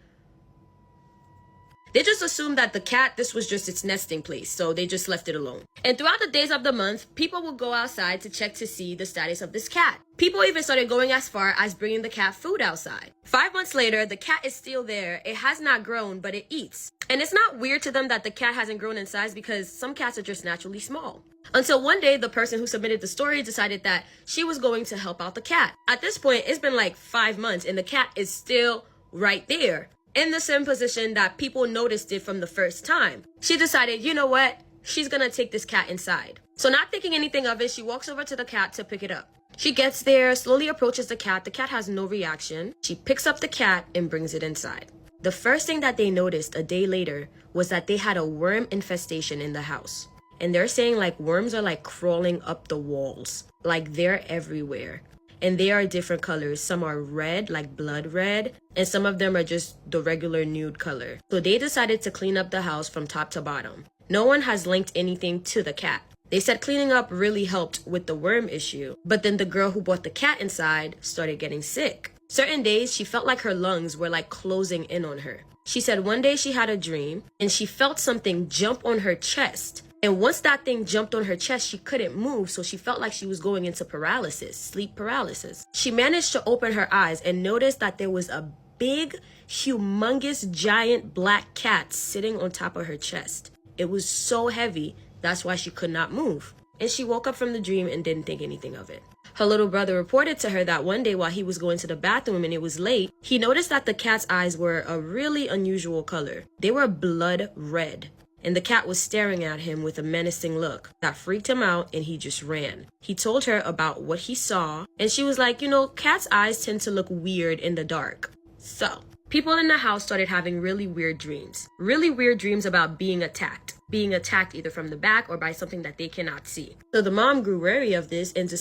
they just assumed that the cat, this was just its nesting place, so they just left it alone. And throughout the days of the month, people would go outside to check to see the status of this cat. People even started going as far as bringing the cat food outside. 5 months later, the cat is still there. It has not grown, but it eats. And it's not weird to them that the cat hasn't grown in size because some cats are just naturally small. Until one day, the person who submitted the story decided that she was going to help out the cat. At this point, it's been like 5 months and the cat is still right there, in the same position that people noticed it from the first time. She decided, you know what? She's gonna take this cat inside. So not thinking anything of it, she walks over to the cat to pick it up. She gets there, slowly approaches the cat. The cat has no reaction. She picks up the cat and brings it inside. The first thing that they noticed a day later was that they had a worm infestation in the house. And they're saying like worms are like crawling up the walls. Like they're everywhere. And they are different colors. Some are red, like blood red, and some of them are just the regular nude color. So they decided to clean up the house from top to bottom. No one has linked anything to the cat. They said cleaning up really helped with the worm issue, but then the girl who brought the cat inside started getting sick. Certain days, she felt like her lungs were like closing in on her. She said one day she had a dream and she felt something jump on her chest. And once that thing jumped on her chest, she couldn't move, so she felt like she was going into paralysis, sleep paralysis. She managed to open her eyes and noticed that there was a big, humongous, giant black cat sitting on top of her chest. It was so heavy, that's why she could not move. And she woke up from the dream and didn't think anything of it. Her little brother reported to her that one day while he was going to the bathroom and it was late, he noticed that the cat's eyes were a really unusual color. They were blood red. And the cat was staring at him with a menacing look. That freaked him out and he just ran. He told her about what he saw and she was like, cats' eyes tend to look weird in the dark. So, people in the house started having really weird dreams. Really weird dreams about being attacked. Being attacked either from the back or by something that they cannot see. So the mom grew wary of this and she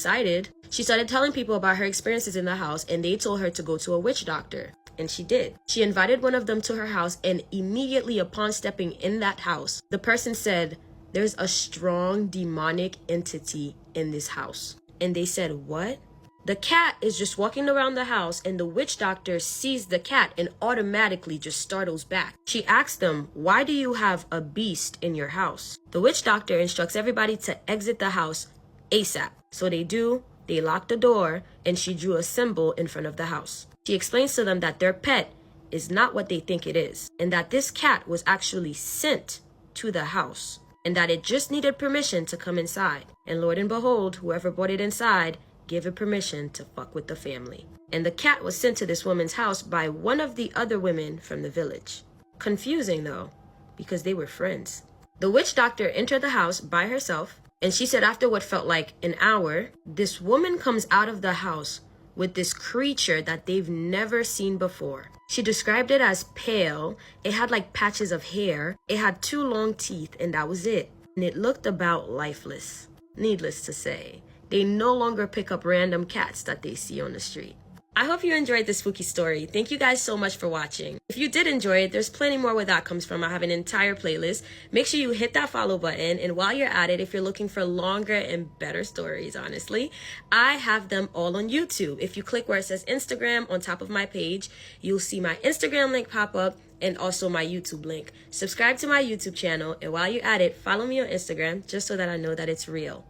started telling people about her experiences in the house and they told her to go to a witch doctor. And she did. She invited one of them to her house and immediately upon stepping in that house, the person said, there's a strong demonic entity in this house. And they said, what? The cat is just walking around the house and the witch doctor sees the cat and automatically just startles back. She asked them, why do you have a beast in your house? The witch doctor instructs everybody to exit the house ASAP. So they do. They locked the door and she drew a symbol in front of the house. She explains to them that their pet is not what they think it is, and that this cat was actually sent to the house, and that it just needed permission to come inside. And Lord and behold, whoever brought it inside gave it permission to fuck with the family. And the cat was sent to this woman's house by one of the other women from the village. Confusing though, because they were friends. The witch doctor entered the house by herself, and she said after what felt like an hour, this woman comes out of the house with this creature that they've never seen before. She described it as pale. It had like patches of hair. It had 2 long teeth and that was it. And it looked about lifeless. Needless to say, they no longer pick up random cats that they see on the street. I hope you enjoyed this spooky story. Thank you guys so much for watching. If you did enjoy it, there's plenty more where that comes from. I have an entire playlist. Make sure you hit that follow button. And while you're at it, if you're looking for longer and better stories, honestly, I have them all on YouTube. If you click where it says Instagram on top of my page, you'll see my Instagram link pop up and also my YouTube link. Subscribe to my YouTube channel. And while you're at it, follow me on Instagram just so that I know that it's real.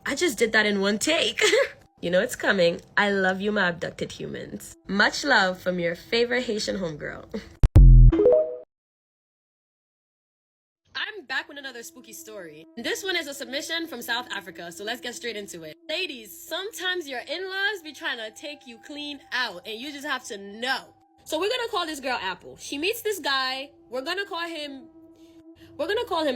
I just did that in one take. You know it's coming. I love you, my abducted humans. Much love from your favorite Haitian homegirl. I'm back with another spooky story. This one is a submission from South Africa, so let's get straight into it. Ladies, sometimes your in-laws be trying to take you clean out, and you just have to know. So we're gonna call this girl Apple. She meets this guy. We're gonna call him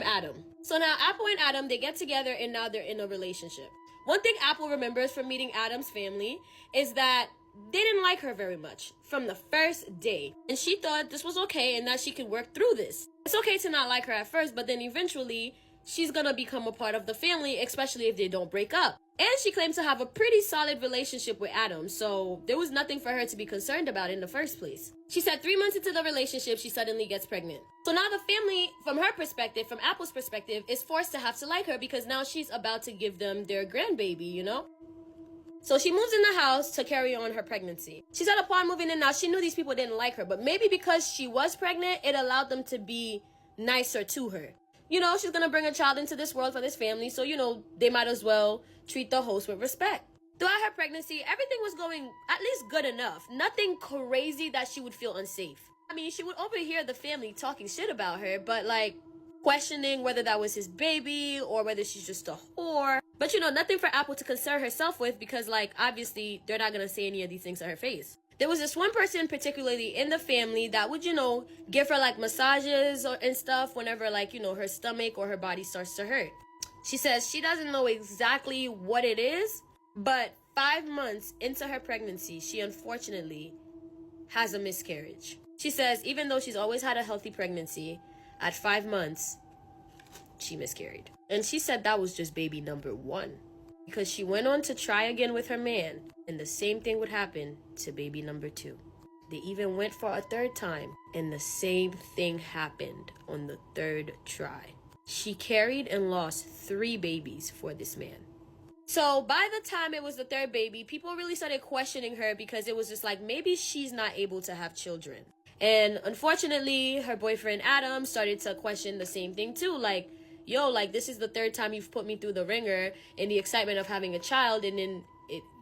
Adam. So now Apple and Adam, they get together and now they're in a relationship. One thing Apple remembers from meeting Adam's family is that they didn't like her very much from the first day. And she thought this was okay and that she could work through this. It's okay to not like her at first, but then eventually she's gonna become a part of the family, especially if they don't break up. And she claimed to have a pretty solid relationship with Adam, so there was nothing for her to be concerned about in the first place. She said 3 months into the relationship, she suddenly gets pregnant. So now the family, from her perspective, from Apple's perspective, is forced to have to like her because now she's about to give them their grandbaby, you know? So she moves in the house to carry on her pregnancy. She said upon moving in now, she knew these people didn't like her, but maybe because she was pregnant, it allowed them to be nicer to her. You know, she's gonna bring a child into this world for this family, so, you know, they might as well treat the host with respect. Throughout her pregnancy, everything was going at least good enough. Nothing crazy that she would feel unsafe. I mean, she would overhear the family talking shit about her, but like questioning whether that was his baby or whether she's just a whore. But, you know, nothing for Apple to concern herself with because, like, obviously, they're not gonna say any of these things to her face. There was this one person particularly in the family that would, you know, give her like massages and stuff whenever, like, you know, her stomach or her body starts to hurt. She says she doesn't know exactly what it is, but 5 months into her pregnancy, she unfortunately has a miscarriage. She says even though she's always had a healthy pregnancy, at 5 months, she miscarried. And she said that was just baby number 1. Because she went on to try again with her man, and the same thing would happen to baby number 2. They even went for a 3rd time, and the same thing happened on the 3rd try. She carried and lost 3 babies for this man. So by the time it was the 3rd baby, people really started questioning her because it was just like, maybe she's not able to have children. And unfortunately, her boyfriend Adam started to question the same thing too, like, yo, like, this is the 3rd time you've put me through the ringer in the excitement of having a child, and then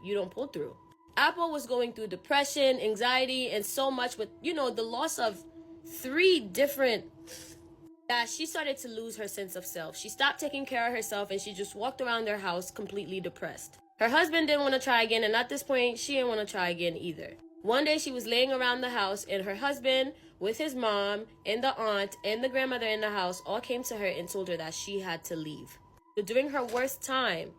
you don't pull through. Apple was going through depression, anxiety, and so much with, you know, the loss of 3 different, that she started to lose her sense of self. She stopped taking care of herself, and she just walked around their house completely depressed. Her husband didn't want to try again, and at this point, she didn't want to try again either. One day, she was laying around the house, and her husband, with his mom and the aunt and the grandmother in the house, all came to her and told her that she had to leave. But during her worst time,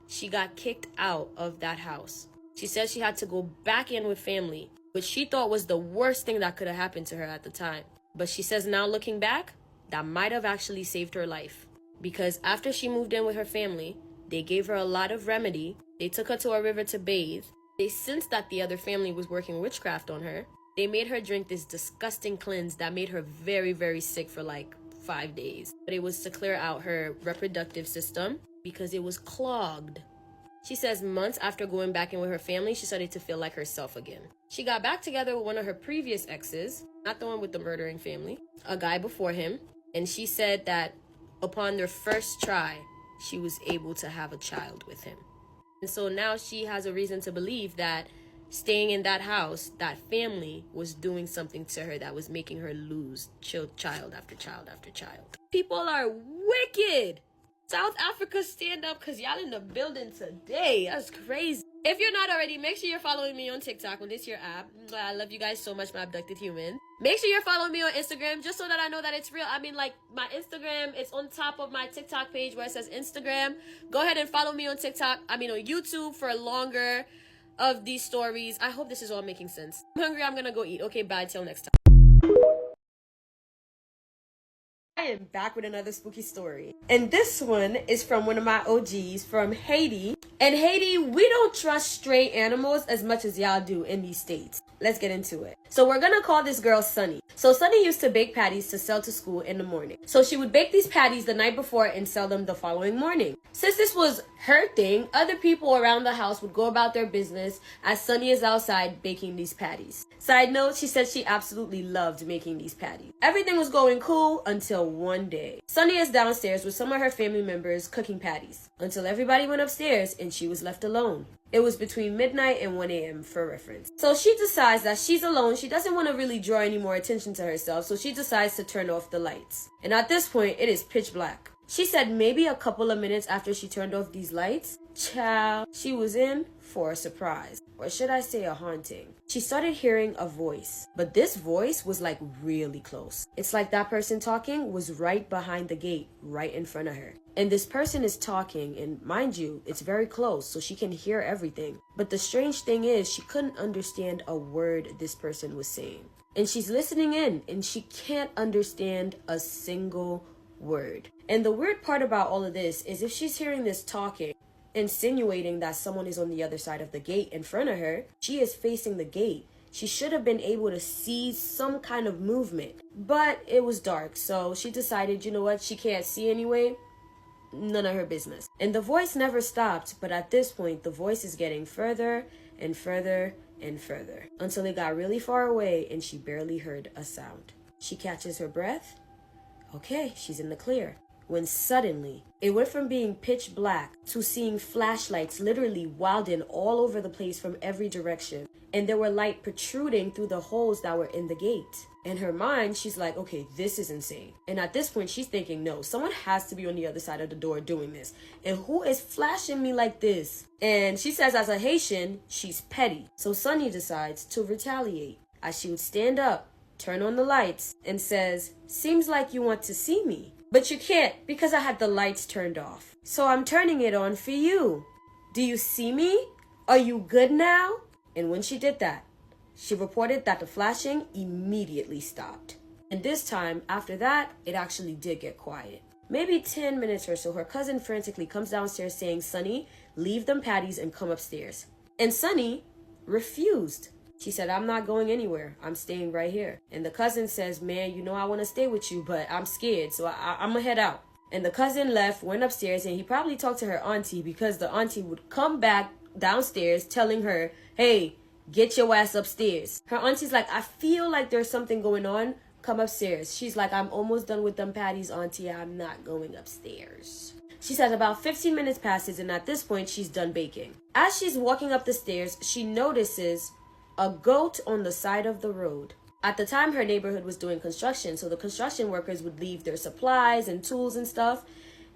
she got kicked out of that house. She said she had to go back in with family, which she thought was the worst thing that could have happened to her at the time. But she says now looking back, that might have actually saved her life. Because after she moved in with her family, they gave her a lot of remedy. They took her to a river to bathe. They sensed that the other family was working witchcraft on her. They made her drink this disgusting cleanse that made her very, very sick for like 5 days. But it was to clear out her reproductive system because it was clogged. She says months after going back in with her family, she started to feel like herself again. She got back together with one of her previous exes, not the one with the murdering family, a guy before him. And she said that upon their first try, she was able to have a child with him. And so now she has a reason to believe that staying in that house, that family was doing something to her that was making her lose child after child after child. People are wicked. South Africa, stand up, because y'all in the building today. That's crazy. If you're not already, make sure you're following me on TikTok on this your app. I love you guys so much, my abducted human. Make sure you're following me on Instagram just so that I know that it's real. I mean, like, my Instagram, it's on top of my TikTok page where it says Instagram. Go ahead and follow me on on YouTube for longer of these stories. I hope this is all making sense. I'm hungry. I'm gonna go eat. Okay, bye. Till next time. I am back with another spooky story. And this one is from one of my OGs from Haiti. In Haiti, we don't trust stray animals as much as y'all do in these states. Let's get into it. So we're gonna call this girl Sunny. So Sunny used to bake patties to sell to school in the morning. So she would bake these patties the night before and sell them the following morning. Since this was her thing, other people around the house would go about their business as Sunny is outside baking these patties. Side note, she said she absolutely loved making these patties. Everything was going cool until one day. Sunny is downstairs with some of her family members cooking patties until everybody went upstairs and she was left alone. It was between midnight and 1 a.m. for reference. So she decides that she's alone. She doesn't want to really draw any more attention to herself. So she decides to turn off the lights. And at this point, it is pitch black. She said maybe a couple of minutes after she turned off these lights, child, she was in for a surprise. Or should I say a haunting. She started hearing a voice, but this voice was like really close. It's like that person talking was right behind the gate, right in front of her. And this person is talking, and mind you, it's very close, so she can hear everything. But the strange thing is, she couldn't understand a word this person was saying. And she's listening in, and she can't understand a single word. And the weird part about all of this is if she's hearing this talking, insinuating that someone is on the other side of the gate in front of her, she is facing the gate. She should have been able to see some kind of movement, but it was dark, so she decided, you know what, she can't see anyway, none of her business. And the voice never stopped, but at this point, the voice is getting further and further and further until it got really far away and she barely heard a sound. She catches her breath. Okay, she's in the clear. When suddenly, it went from being pitch black to seeing flashlights literally wilding all over the place from every direction. And there were light protruding through the holes that were in the gate. In her mind, she's like, okay, this is insane. And at this point, she's thinking, no, someone has to be on the other side of the door doing this. And who is flashing me like this? And she says as a Haitian, she's petty. So Sunny decides to retaliate as she would stand up, turn on the lights, and says, seems like you want to see me. But you can't because I had the lights turned off. So I'm turning it on for you. Do you see me? Are you good now? And when she did that, she reported that the flashing immediately stopped. And this time, after that, it actually did get quiet. Maybe 10 minutes or so, her cousin frantically comes downstairs saying, Sunny, leave them patties and come upstairs. And Sunny refused. She said, I'm not going anywhere. I'm staying right here. And the cousin says, man, you know I want to stay with you, but I'm scared, so I'm going to head out. And the cousin left, went upstairs, and he probably talked to her auntie because the auntie would come back downstairs telling her, hey, get your ass upstairs. Her auntie's like, I feel like there's something going on. Come upstairs. She's like, I'm almost done with them patties, auntie. I'm not going upstairs. She says about 15 minutes passes, and at this point, she's done baking. As she's walking up the stairs, she notices a goat on the side of the road. At the time, her neighborhood was doing construction, so the construction workers would leave their supplies and tools and stuff.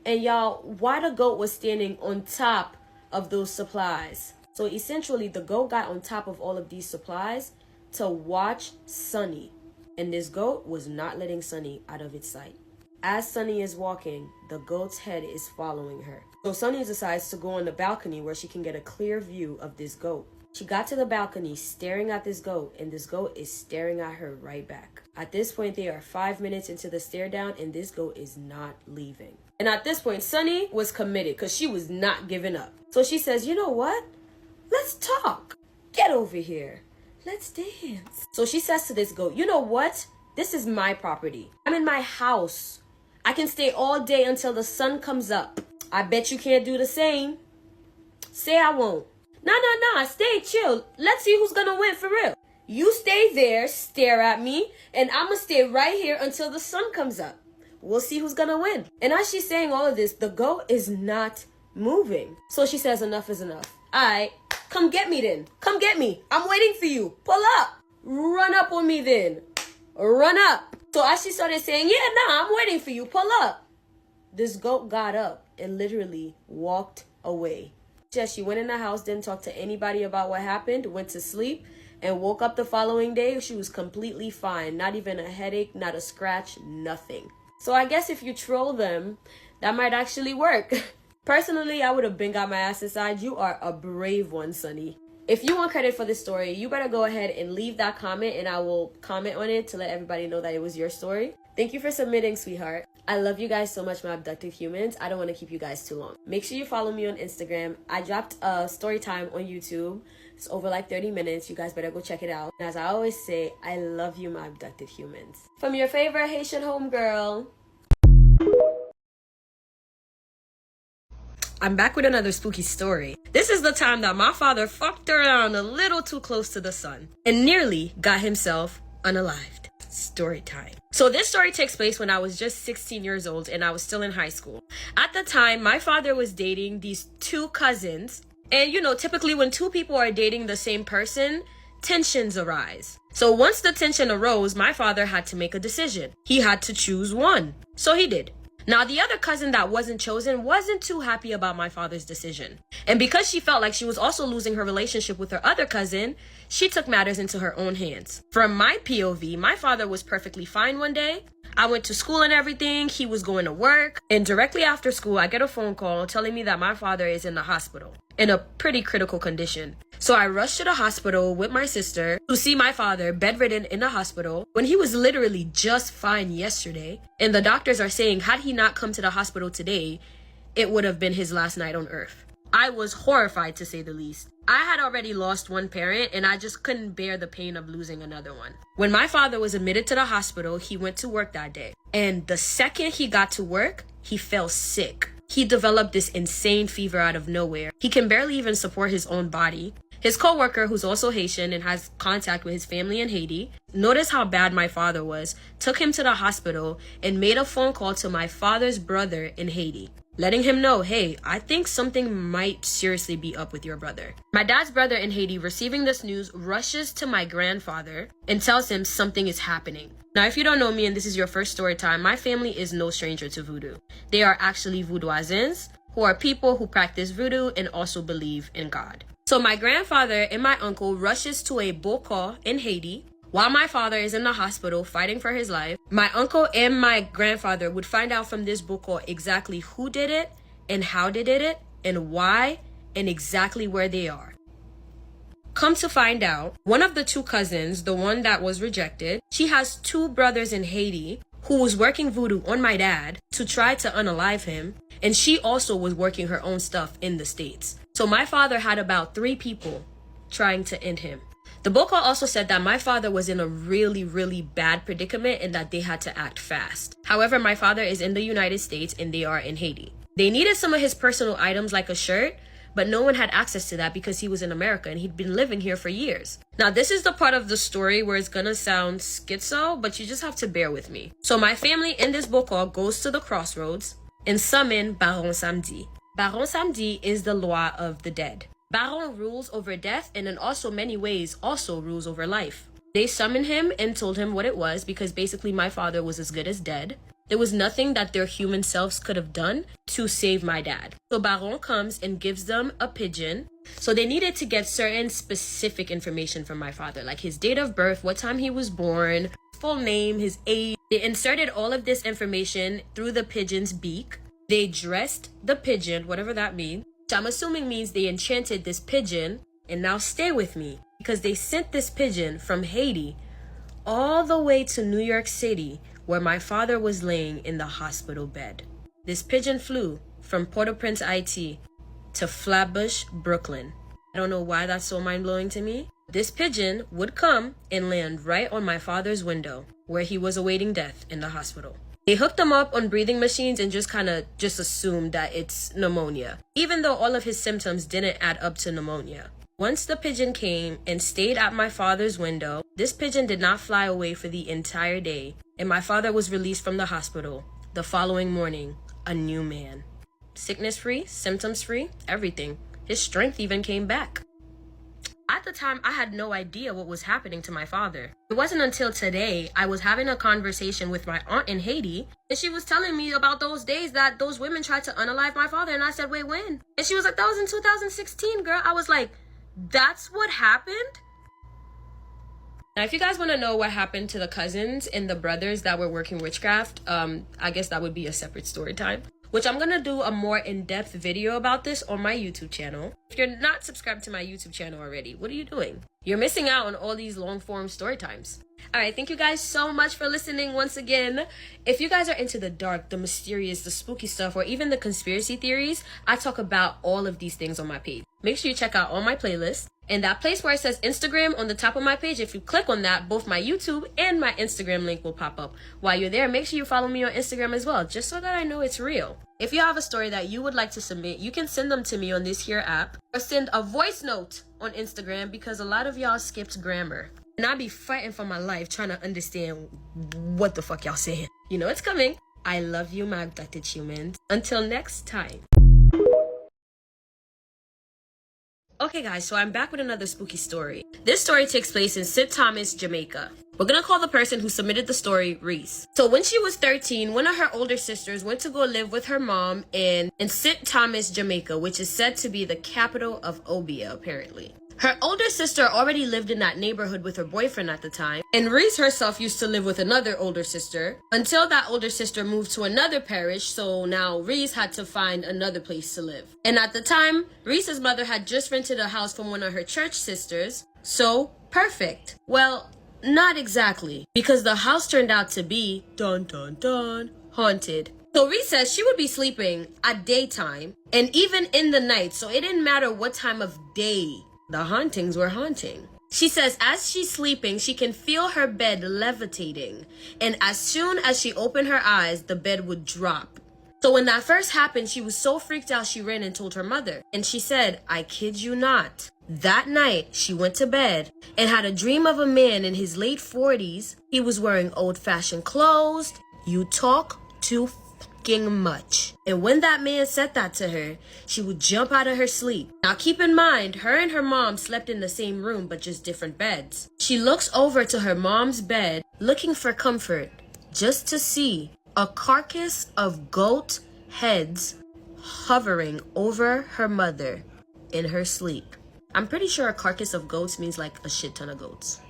And y'all, why the goat was standing on top of those supplies? So essentially, the goat got on top of all of these supplies to watch Sunny. And this goat was not letting Sunny out of its sight. As Sunny is walking, the goat's head is following her. So Sunny decides to go on the balcony where she can get a clear view of this goat. She got to the balcony staring at this goat, and this goat is staring at her right back. At this point, they are 5 minutes into the stare down, and this goat is not leaving. And at this point, Sunny was committed because she was not giving up. So she says, you know what? Let's talk. Get over here. Let's dance. So she says to this goat, you know what? This is my property. I'm in my house. I can stay all day until the sun comes up. I bet you can't do the same. Say I won't. Nah, stay chill. Let's see who's gonna win for real. You stay there, stare at me, and I'ma stay right here until the sun comes up. We'll see who's gonna win. And as she's saying all of this, the goat is not moving. So she says, enough is enough. Alright, come get me then. Come get me. I'm waiting for you. Pull up. Run up on me then. Run up. So as she started saying, yeah, nah, I'm waiting for you. Pull up. This goat got up and literally walked away. Just she went in the house, didn't talk to anybody about what happened, went to sleep, and woke up the following day. She was completely fine. Not even a headache, not a scratch, nothing. So I guess if you troll them, that might actually work. Personally, I would have been got my ass inside. You are a brave one, Sunny. If you want credit for this story, you better go ahead and leave that comment, and I will comment on it to let everybody know that it was your story. Thank you for submitting, sweetheart. I love you guys so much, my abducted humans. I don't want to keep you guys too long. Make sure you follow me on Instagram. I dropped a story time on YouTube. It's over like 30 minutes. You guys better go check it out. And as I always say, I love you, my abducted humans. From your favorite Haitian homegirl. I'm back with another spooky story. This is the time that my father fucked around a little too close to the sun and nearly got himself unalived. Story time. So this story takes place when I was just 16 years old and I was still in high school. At the time, my father was dating these two cousins, And you know, typically when two people are dating the same person, tensions arise. So once the tension arose, my father had to make a decision. He had to choose one. So he did. Now, the other cousin that wasn't chosen wasn't too happy about my father's decision. And because she felt like she was also losing her relationship with her other cousin, she took matters into her own hands. From my POV, my father was perfectly fine one day. I went to school and everything. He was going to work. And directly after school, I get a phone call telling me that my father is in the hospital in a pretty critical condition. So I rushed to the hospital with my sister to see my father bedridden in the hospital when he was literally just fine yesterday. And the doctors are saying had he not come to the hospital today, it would have been his last night on earth. I was horrified, to say the least. I had already lost one parent and I just couldn't bear the pain of losing another one. When my father was admitted to the hospital, he went to work that day. And the second he got to work, he fell sick. He developed this insane fever out of nowhere. He can barely even support his own body. His co-worker, who's also Haitian and has contact with his family in Haiti, noticed how bad my father was, took him to the hospital, and made a phone call to my father's brother in Haiti, letting him know, hey, I think something might seriously be up with your brother. My dad's brother in Haiti, receiving this news, rushes to my grandfather and tells him something is happening. Now, if you don't know me and this is your first story time, my family is no stranger to voodoo. They are actually voodooians, who are people who practice voodoo and also believe in God. So my grandfather and my uncle rushes to a boko in Haiti while my father is in the hospital fighting for his life. My uncle and my grandfather would find out from this boko exactly who did it and how they did it and why and exactly where they are. Come to find out, one of the two cousins, the one that was rejected, she has two brothers in Haiti who was working voodoo on my dad to try to unalive him, and she also was working her own stuff in the States. So my father had about 3 people trying to end him. The Boko also said that my father was in a really, really bad predicament and that they had to act fast. However, my father is in the United States and they are in Haiti. They needed some of his personal items like a shirt, but no one had access to that because he was in America and he'd been living here for years. Now, this is the part of the story where it's gonna sound schizo, but you just have to bear with me. So my family in this Boko goes to the crossroads and summon Baron Samedi. Baron Samedi is the loi of the dead. Baron rules over death and in also many ways also rules over life. They summoned him and told him what it was because basically my father was as good as dead. There was nothing that their human selves could have done to save my dad. So Baron comes and gives them a pigeon. So they needed to get certain specific information from my father, like his date of birth, what time he was born, full name, his age. They inserted all of this information through the pigeon's beak. They dressed the pigeon, whatever that means. So I'm assuming means they enchanted this pigeon. And now stay with me, because they sent this pigeon from Haiti all the way to New York City, where my father was laying in the hospital bed. This pigeon flew from Port-au-Prince, IT to Flatbush, Brooklyn. I don't know why that's so mind-blowing to me. This pigeon would come and land right on my father's window where he was awaiting death in the hospital. They hooked him up on breathing machines and just assumed that it's pneumonia, even though all of his symptoms didn't add up to pneumonia. Once the pigeon came and stayed at my father's window, this pigeon did not fly away for the entire day, and my father was released from the hospital. The following morning, a new man. Sickness-free, symptoms-free, everything. His strength even came back. At the time, I had no idea what was happening to my father. It wasn't until today I was having a conversation with my aunt in Haiti, and she was telling me about those days that those women tried to unalive my father, and I said, wait, when? And she was like, that was in 2016, girl. I was like, that's what happened? Now, if you guys want to know what happened to the cousins and the brothers that were working witchcraft, I guess that would be a separate story time, which I'm going to do a more in-depth video about this on my YouTube channel. If you're not subscribed to my YouTube channel already, what are you doing? You're missing out on all these long-form story times. All right, thank you guys so much for listening once again. If you guys are into the dark, the mysterious, the spooky stuff, or even the conspiracy theories, I talk about all of these things on my page. Make sure you check out all my playlists. And that place where it says Instagram on the top of my page, if you click on that, both my YouTube and my Instagram link will pop up. While you're there, make sure you follow me on Instagram as well, just so that I know it's real. If you have a story that you would like to submit, you can send them to me on this here app, or send a voice note on Instagram, because a lot of y'all skipped grammar. And I be fighting for my life trying to understand what the fuck y'all saying. You know it's coming. I love you, my abducted humans. Until next time. Okay guys, so I'm back with another spooky story. This story takes place in St. Thomas, Jamaica. We're gonna call the person who submitted the story Reese. So when she was 13, one of her older sisters went to go live with her mom in St. Thomas, Jamaica, which is said to be the capital of Obia, apparently. Her older sister already lived in that neighborhood with her boyfriend at the time, and Reese herself used to live with another older sister until that older sister moved to another parish, so now Reese had to find another place to live. And at the time, Reese's mother had just rented a house from one of her church sisters, so perfect. Well, not exactly, because the house turned out to be, dun dun dun, haunted. So Reese says she would be sleeping at daytime and even in the night, so it didn't matter what time of day the hauntings were haunting. She says as she's sleeping, she can feel her bed levitating, and as soon as she opened her eyes, the bed would drop. So when that first happened, she was so freaked out she ran and told her mother. And she said, I kid you not, that night she went to bed and had a dream of a man in his late 40s. He was wearing old-fashioned clothes. You talk too fucking much. And when that man said that to her, she would jump out of her sleep. Now keep in mind, her and her mom slept in the same room but just different beds. She looks over to her mom's bed looking for comfort, just to see a carcass of goat heads hovering over her mother in her sleep. I'm pretty sure a carcass of goats means like a shit ton of goats.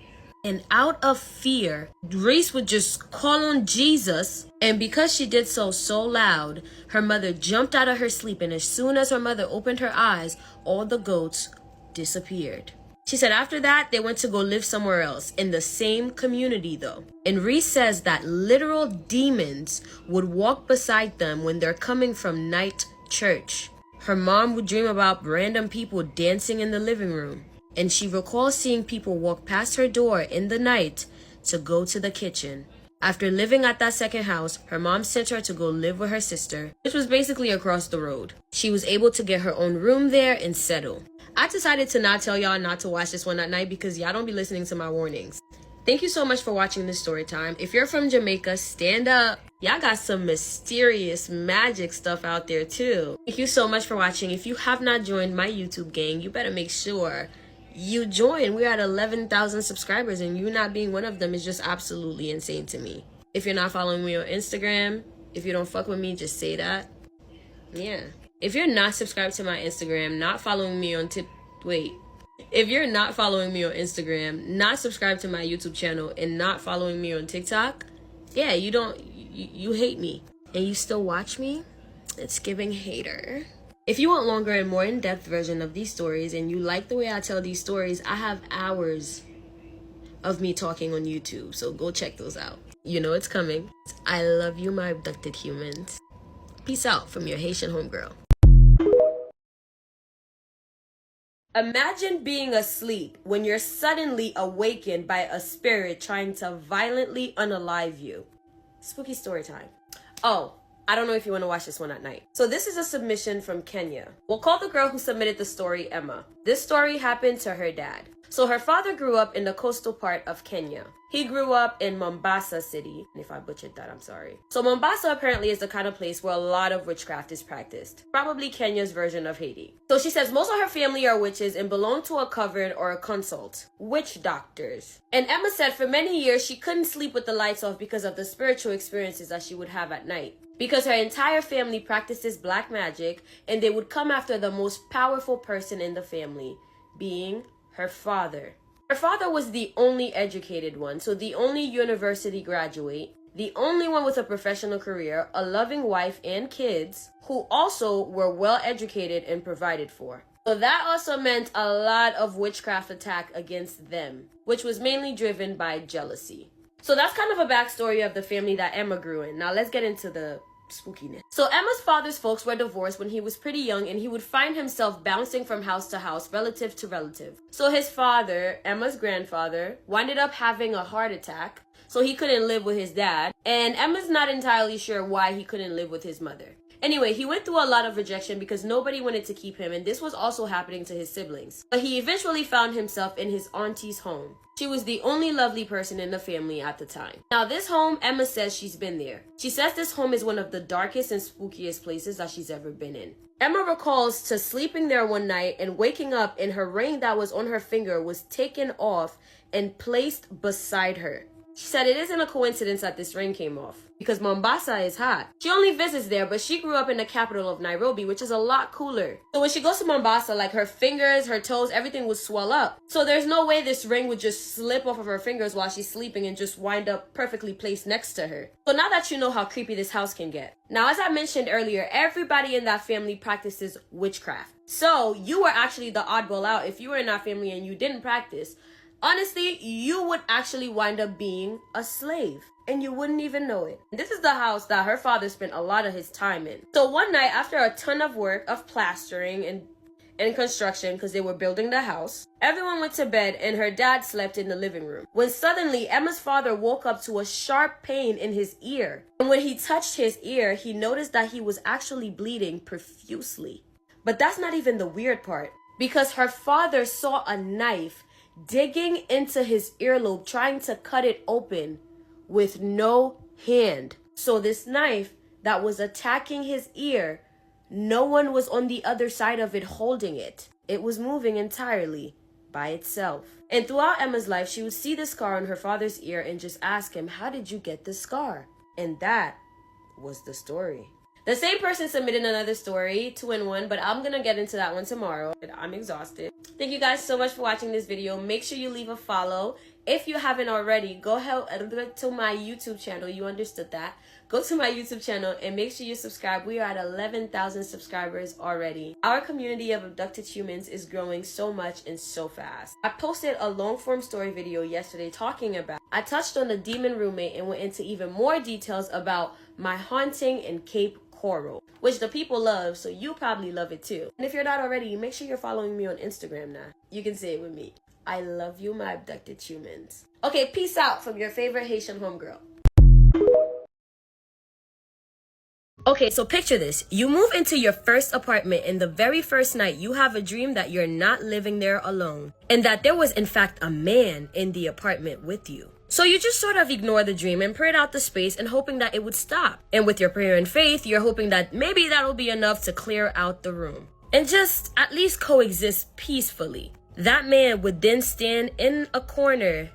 And out of fear, Reese would just call on Jesus. And because she did so loud, her mother jumped out of her sleep. And as soon as her mother opened her eyes, all the goats disappeared. She said after that, they went to go live somewhere else in the same community though. And Reese says that literal demons would walk beside them when they're coming from night church. Her mom would dream about random people dancing in the living room. And she recalls seeing people walk past her door in the night to go to the kitchen. After living at that second house, her mom sent her to go live with her sister, which was basically across the road. She was able to get her own room there and settle. I decided to not tell y'all not to watch this one at night because y'all don't be listening to my warnings. Thank you so much for watching this story time. If you're from Jamaica, stand up. Y'all got some mysterious magic stuff out there too. Thank you so much for watching. If you have not joined my YouTube gang, you better make sure you join. We're at 11,000 subscribers and you not being one of them is just absolutely insane to me. If you're not following me on Instagram, if you don't fuck with me, just say that. Yeah. If you're not subscribed to my Instagram, not following me on if you're not following me on Instagram, not subscribed to my YouTube channel, and not following me on TikTok, yeah, you hate me. And you still watch me? It's giving hater. If you want longer and more in-depth version of these stories and you like the way I tell these stories, I have hours of me talking on YouTube, so go check those out. You know it's coming. I love you, my abducted humans. Peace out from your Haitian homegirl. Imagine being asleep when you're suddenly awakened by a spirit trying to violently unalive you. Spooky story time. Oh, I don't know if you want to watch this one at night. So this is a submission from Kenya. We'll call the girl who submitted the story Emma. This story happened to her dad. So her father grew up in the coastal part of Kenya. He grew up in Mombasa City. And if I butchered that, I'm sorry. So Mombasa apparently is the kind of place where a lot of witchcraft is practiced. Probably Kenya's version of Haiti. So she says most of her family are witches and belong to a coven or a consult. Witch doctors. And Emma said for many years she couldn't sleep with the lights off because of the spiritual experiences that she would have at night. Because her entire family practices black magic and they would come after the most powerful person in the family, being her father. Her father was the only educated one, so the only university graduate, the only one with a professional career, a loving wife and kids, who also were well educated and provided for. So that also meant a lot of witchcraft attack against them, which was mainly driven by jealousy. So that's kind of a backstory of the family that Emma grew in. Now let's get into the spookiness. So Emma's father's folks were divorced when he was pretty young and he would find himself bouncing from house to house, relative to relative. So his father, Emma's grandfather, winded up having a heart attack, so he couldn't live with his dad, and Emma's not entirely sure why he couldn't live with his mother. Anyway, he went through a lot of rejection because nobody wanted to keep him, and this was also happening to his siblings. But he eventually found himself in his auntie's home. She was the only lovely person in the family at the time. Now, this home, Emma says she's been there. She says this home is one of the darkest and spookiest places that she's ever been in. Emma recalls to sleeping there one night and waking up, and her ring that was on her finger was taken off and placed beside her. She said it isn't a coincidence that this ring came off, because Mombasa is hot. She only visits there, but she grew up in the capital of Nairobi, which is a lot cooler. So when she goes to Mombasa, like her fingers, her toes, everything would swell up. So there's no way this ring would just slip off of her fingers while she's sleeping and just wind up perfectly placed next to her. So now that you know how creepy this house can get. Now, as I mentioned earlier, everybody in that family practices witchcraft. So you were actually the oddball out if you were in that family and you didn't practice. Honestly, you would actually wind up being a slave, and you wouldn't even know it. This is the house that her father spent a lot of his time in. So one night, after a ton of work of plastering and construction, because they were building the house, everyone went to bed and her dad slept in the living room. When suddenly, Emma's father woke up to a sharp pain in his ear. And when he touched his ear, he noticed that he was actually bleeding profusely. But that's not even the weird part, because her father saw a knife digging into his earlobe, trying to cut it open with no hand. So this knife that was attacking his ear, no one was on the other side of it holding it. It was moving entirely by itself. And throughout Emma's life, she would see the scar on her father's ear and just ask him, "How did you get the scar?" And that was the story. The same person submitted another story, 2-in-1, but I'm gonna get into that one tomorrow. I'm exhausted. Thank you guys so much for watching this video. Make sure you leave a follow. If you haven't already, go ahead and go to my YouTube channel. You understood that. Go to my YouTube channel and make sure you subscribe. We are at 11,000 subscribers already. Our community of abducted humans is growing so much and so fast. I posted a long form story video yesterday talking about, I touched on the demon roommate and went into even more details about my haunting in Cape Coral, which the people love, so you probably love it too. And if you're not already, make sure you're following me on Instagram now. You can say it with me. I love you, my abducted humans. Okay, peace out from your favorite Haitian homegirl. Okay, so picture this. You move into your first apartment, and the very first night you have a dream that you're not living there alone, and that there was in fact a man in the apartment with you. So you just sort of ignore the dream and prayed out the space and hoping that it would stop. And with your prayer and faith, you're hoping that maybe that'll be enough to clear out the room and just at least coexist peacefully. That man would then stand in a corner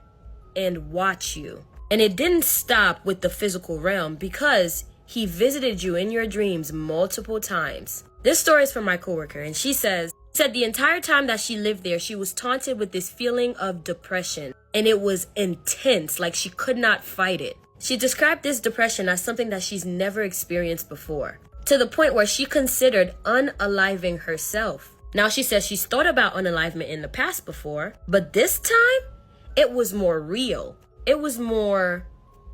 and watch you. And it didn't stop with the physical realm, because he visited you in your dreams multiple times. This story is from my coworker, and she said the entire time that she lived there, she was taunted with this feeling of depression, and it was intense, like she could not fight it. She described this depression as something that she's never experienced before, to the point where she considered unaliving herself. Now, she says she's thought about unalivement in the past before, but this time, it was more real. It was more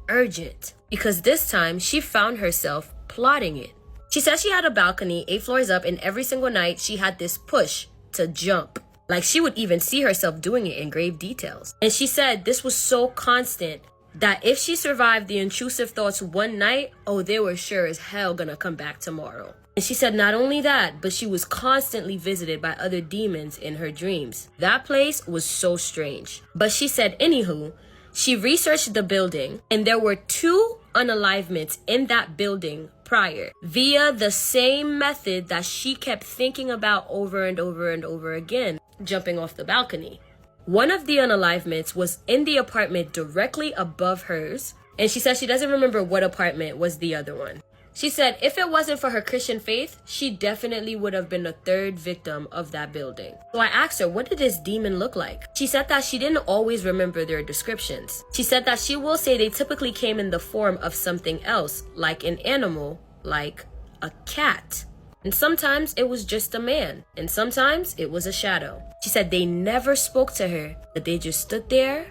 urgent, because this time she found herself plotting it. She says she had a balcony 8 floors up, and every single night she had this push to jump. Like she would even see herself doing it in grave details. And she said this was so constant that if she survived the intrusive thoughts one night, oh, they were sure as hell gonna come back tomorrow. And she said not only that, but she was constantly visited by other demons in her dreams. That place was so strange. But she said, anywho, she researched the building, and there were 2 unalivements in that building prior, via the same method that she kept thinking about over and over and over again, jumping off the balcony. One of the unalivements was in the apartment directly above hers, and she said she doesn't remember what apartment was the other one. She said if it wasn't for her Christian faith, she definitely would have been the 3rd victim of that building. So I asked her, what did this demon look like? She said that she didn't always remember their descriptions. She said that she will say they typically came in the form of something else, like an animal, like a cat. And sometimes it was just a man, and sometimes it was a shadow. She said they never spoke to her, but they just stood there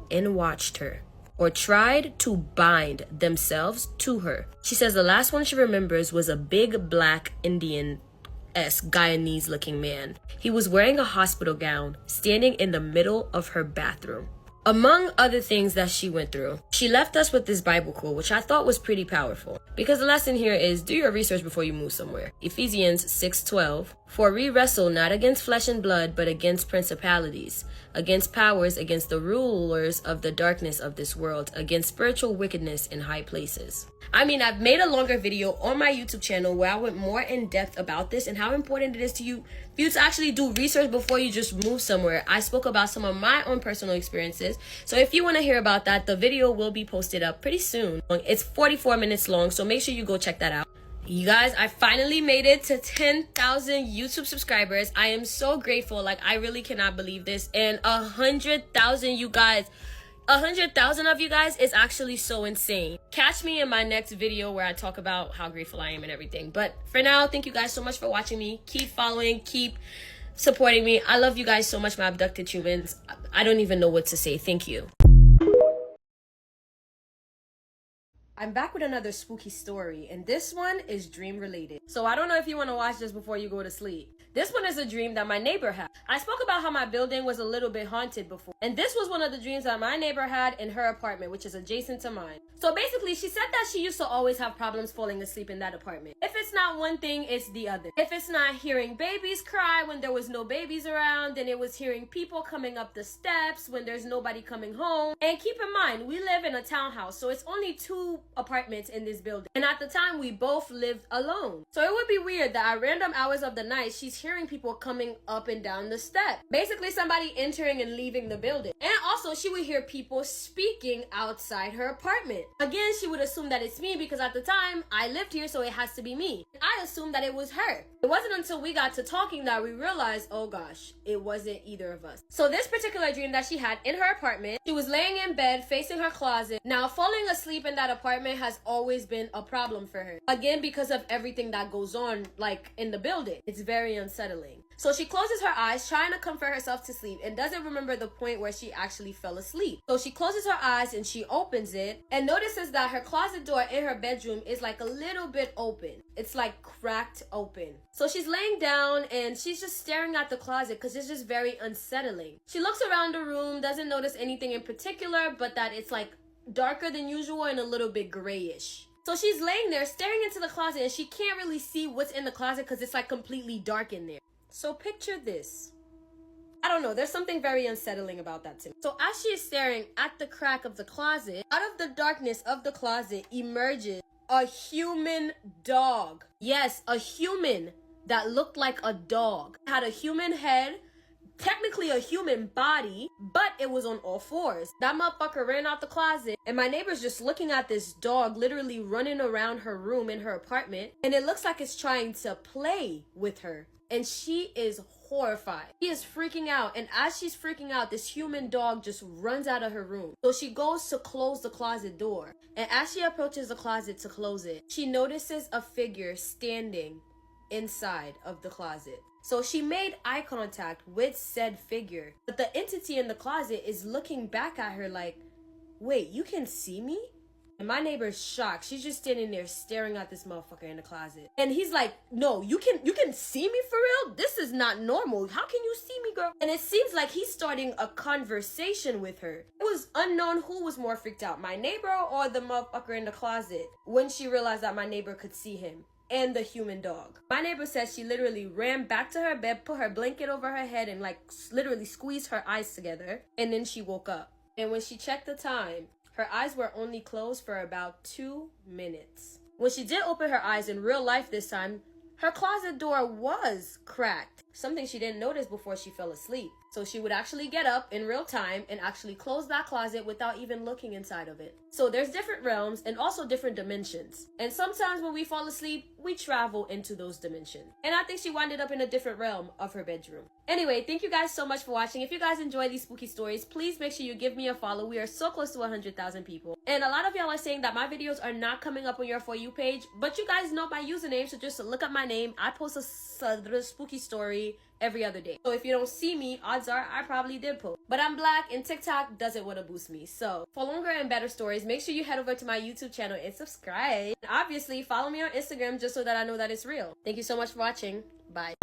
and watched her, or tried to bind themselves to her. She says the last one she remembers was a big black Indian-esque Guyanese looking man. He was wearing a hospital gown, standing in the middle of her bathroom. Among other things that she went through, she left us with this Bible quote, which I thought was pretty powerful. Because the lesson here is, do your research before you move somewhere. Ephesians 6:12, for we wrestle not against flesh and blood, but against principalities, against powers, against the rulers of the darkness of this world, against spiritual wickedness in high places. I mean, I've made a longer video on my YouTube channel where I went more in depth about this and how important it is to you to actually do research before you just move somewhere. I spoke about some of my own personal experiences. So if you want to hear about that, the video will be posted up pretty soon. It's 44 minutes long, so make sure you go check that out. You guys, I finally made it to 10,000 YouTube subscribers. I am so grateful. Like, I really cannot believe this. And 100,000 you guys, 100,000 of you guys is actually so insane. Catch me in my next video where I talk about how grateful I am and everything. But for now, thank you guys so much for watching me. Keep following, keep supporting me. I love you guys so much, my abducted humans. I don't even know what to say. Thank you. I'm back with another spooky story, and this one is dream related. So I don't know if you want to watch this before you go to sleep. This one is a dream that my neighbor had. I spoke about how my building was a little bit haunted before, and this was one of the dreams that my neighbor had in her apartment, which is adjacent to mine. So basically, she said that she used to always have problems falling asleep in that apartment. If it's not one thing, it's the other. If it's not hearing babies cry when there was no babies around, then it was hearing people coming up the steps when there's nobody coming home. And keep in mind, we live in a townhouse, so it's only 2 apartments in this building. And at the time, we both lived alone. So it would be weird that at random hours of the night, she's hearing people coming up and down the steps. Basically, somebody entering and leaving the building. And also, she would hear people speaking outside her apartment. Again, she would assume that it's me because at the time, I lived here, so it has to be me. I assumed that it was her. It wasn't until we got to talking that we realized, oh gosh, it wasn't either of us. So this particular dream that she had in her apartment, she was laying in bed facing her closet. Now, falling asleep in that apartment has always been a problem for her. Again, because of everything that goes on, like in the building. It's very unsettling. So she closes her eyes, trying to comfort herself to sleep, and doesn't remember the point where she actually fell asleep. So she closes her eyes and she opens it and notices that her closet door in her bedroom is like a little bit open. It's like cracked open. So she's laying down and she's just staring at the closet because it's just very unsettling. She looks around the room, doesn't notice anything in particular, but that it's like darker than usual and a little bit grayish. So she's laying there staring into the closet and she can't really see what's in the closet because it's like completely dark in there. So picture this. I don't know, there's something very unsettling about that to me. So as she is staring at the crack of the closet, out of the darkness of the closet emerges a human dog. Yes, a human that looked like a dog. It had a human head, technically a human body, but it was on all fours. That motherfucker ran out the closet, and my neighbor's just looking at this dog literally running around her room in her apartment, and it looks like it's trying to play with her. And she is horrified. She is freaking out, and as she's freaking out, this human dog just runs out of her room. So she goes to close the closet door, and as she approaches the closet to close it, she notices a figure standing inside of the closet. So she made eye contact with said figure, but the entity in the closet is looking back at her like, wait, you can see me? And my neighbor's shocked. She's just standing there staring at this motherfucker in the closet. And he's like, no, you can see me for real? This is not normal. How can you see me, girl? And it seems like he's starting a conversation with her. It was unknown who was more freaked out, my neighbor or the motherfucker in the closet, when she realized that my neighbor could see him and the human dog. My neighbor says she literally ran back to her bed, put her blanket over her head, and like literally squeezed her eyes together. And then she woke up. And when she checked the time, her eyes were only closed for about 2 minutes. When she did open her eyes in real life this time, her closet door was cracked, something she didn't notice before she fell asleep. So she would actually get up in real time and actually close that closet without even looking inside of it. So there's different realms and also different dimensions. And sometimes when we fall asleep, we travel into those dimensions. And I think she winded up in a different realm of her bedroom. Anyway, thank you guys so much for watching. If you guys enjoy these spooky stories, please make sure you give me a follow. We are so close to 100,000 people. And a lot of y'all are saying that my videos are not coming up on your For You page, but you guys know my username, so just look up my name. I post a spooky story every other day. So if you don't see me, odds are I probably did post. But I'm black and TikTok doesn't want to boost me. So for longer and better stories, make sure you head over to my YouTube channel and subscribe. And obviously follow me on Instagram just so that I know that it's real. Thank you so much for watching. Bye.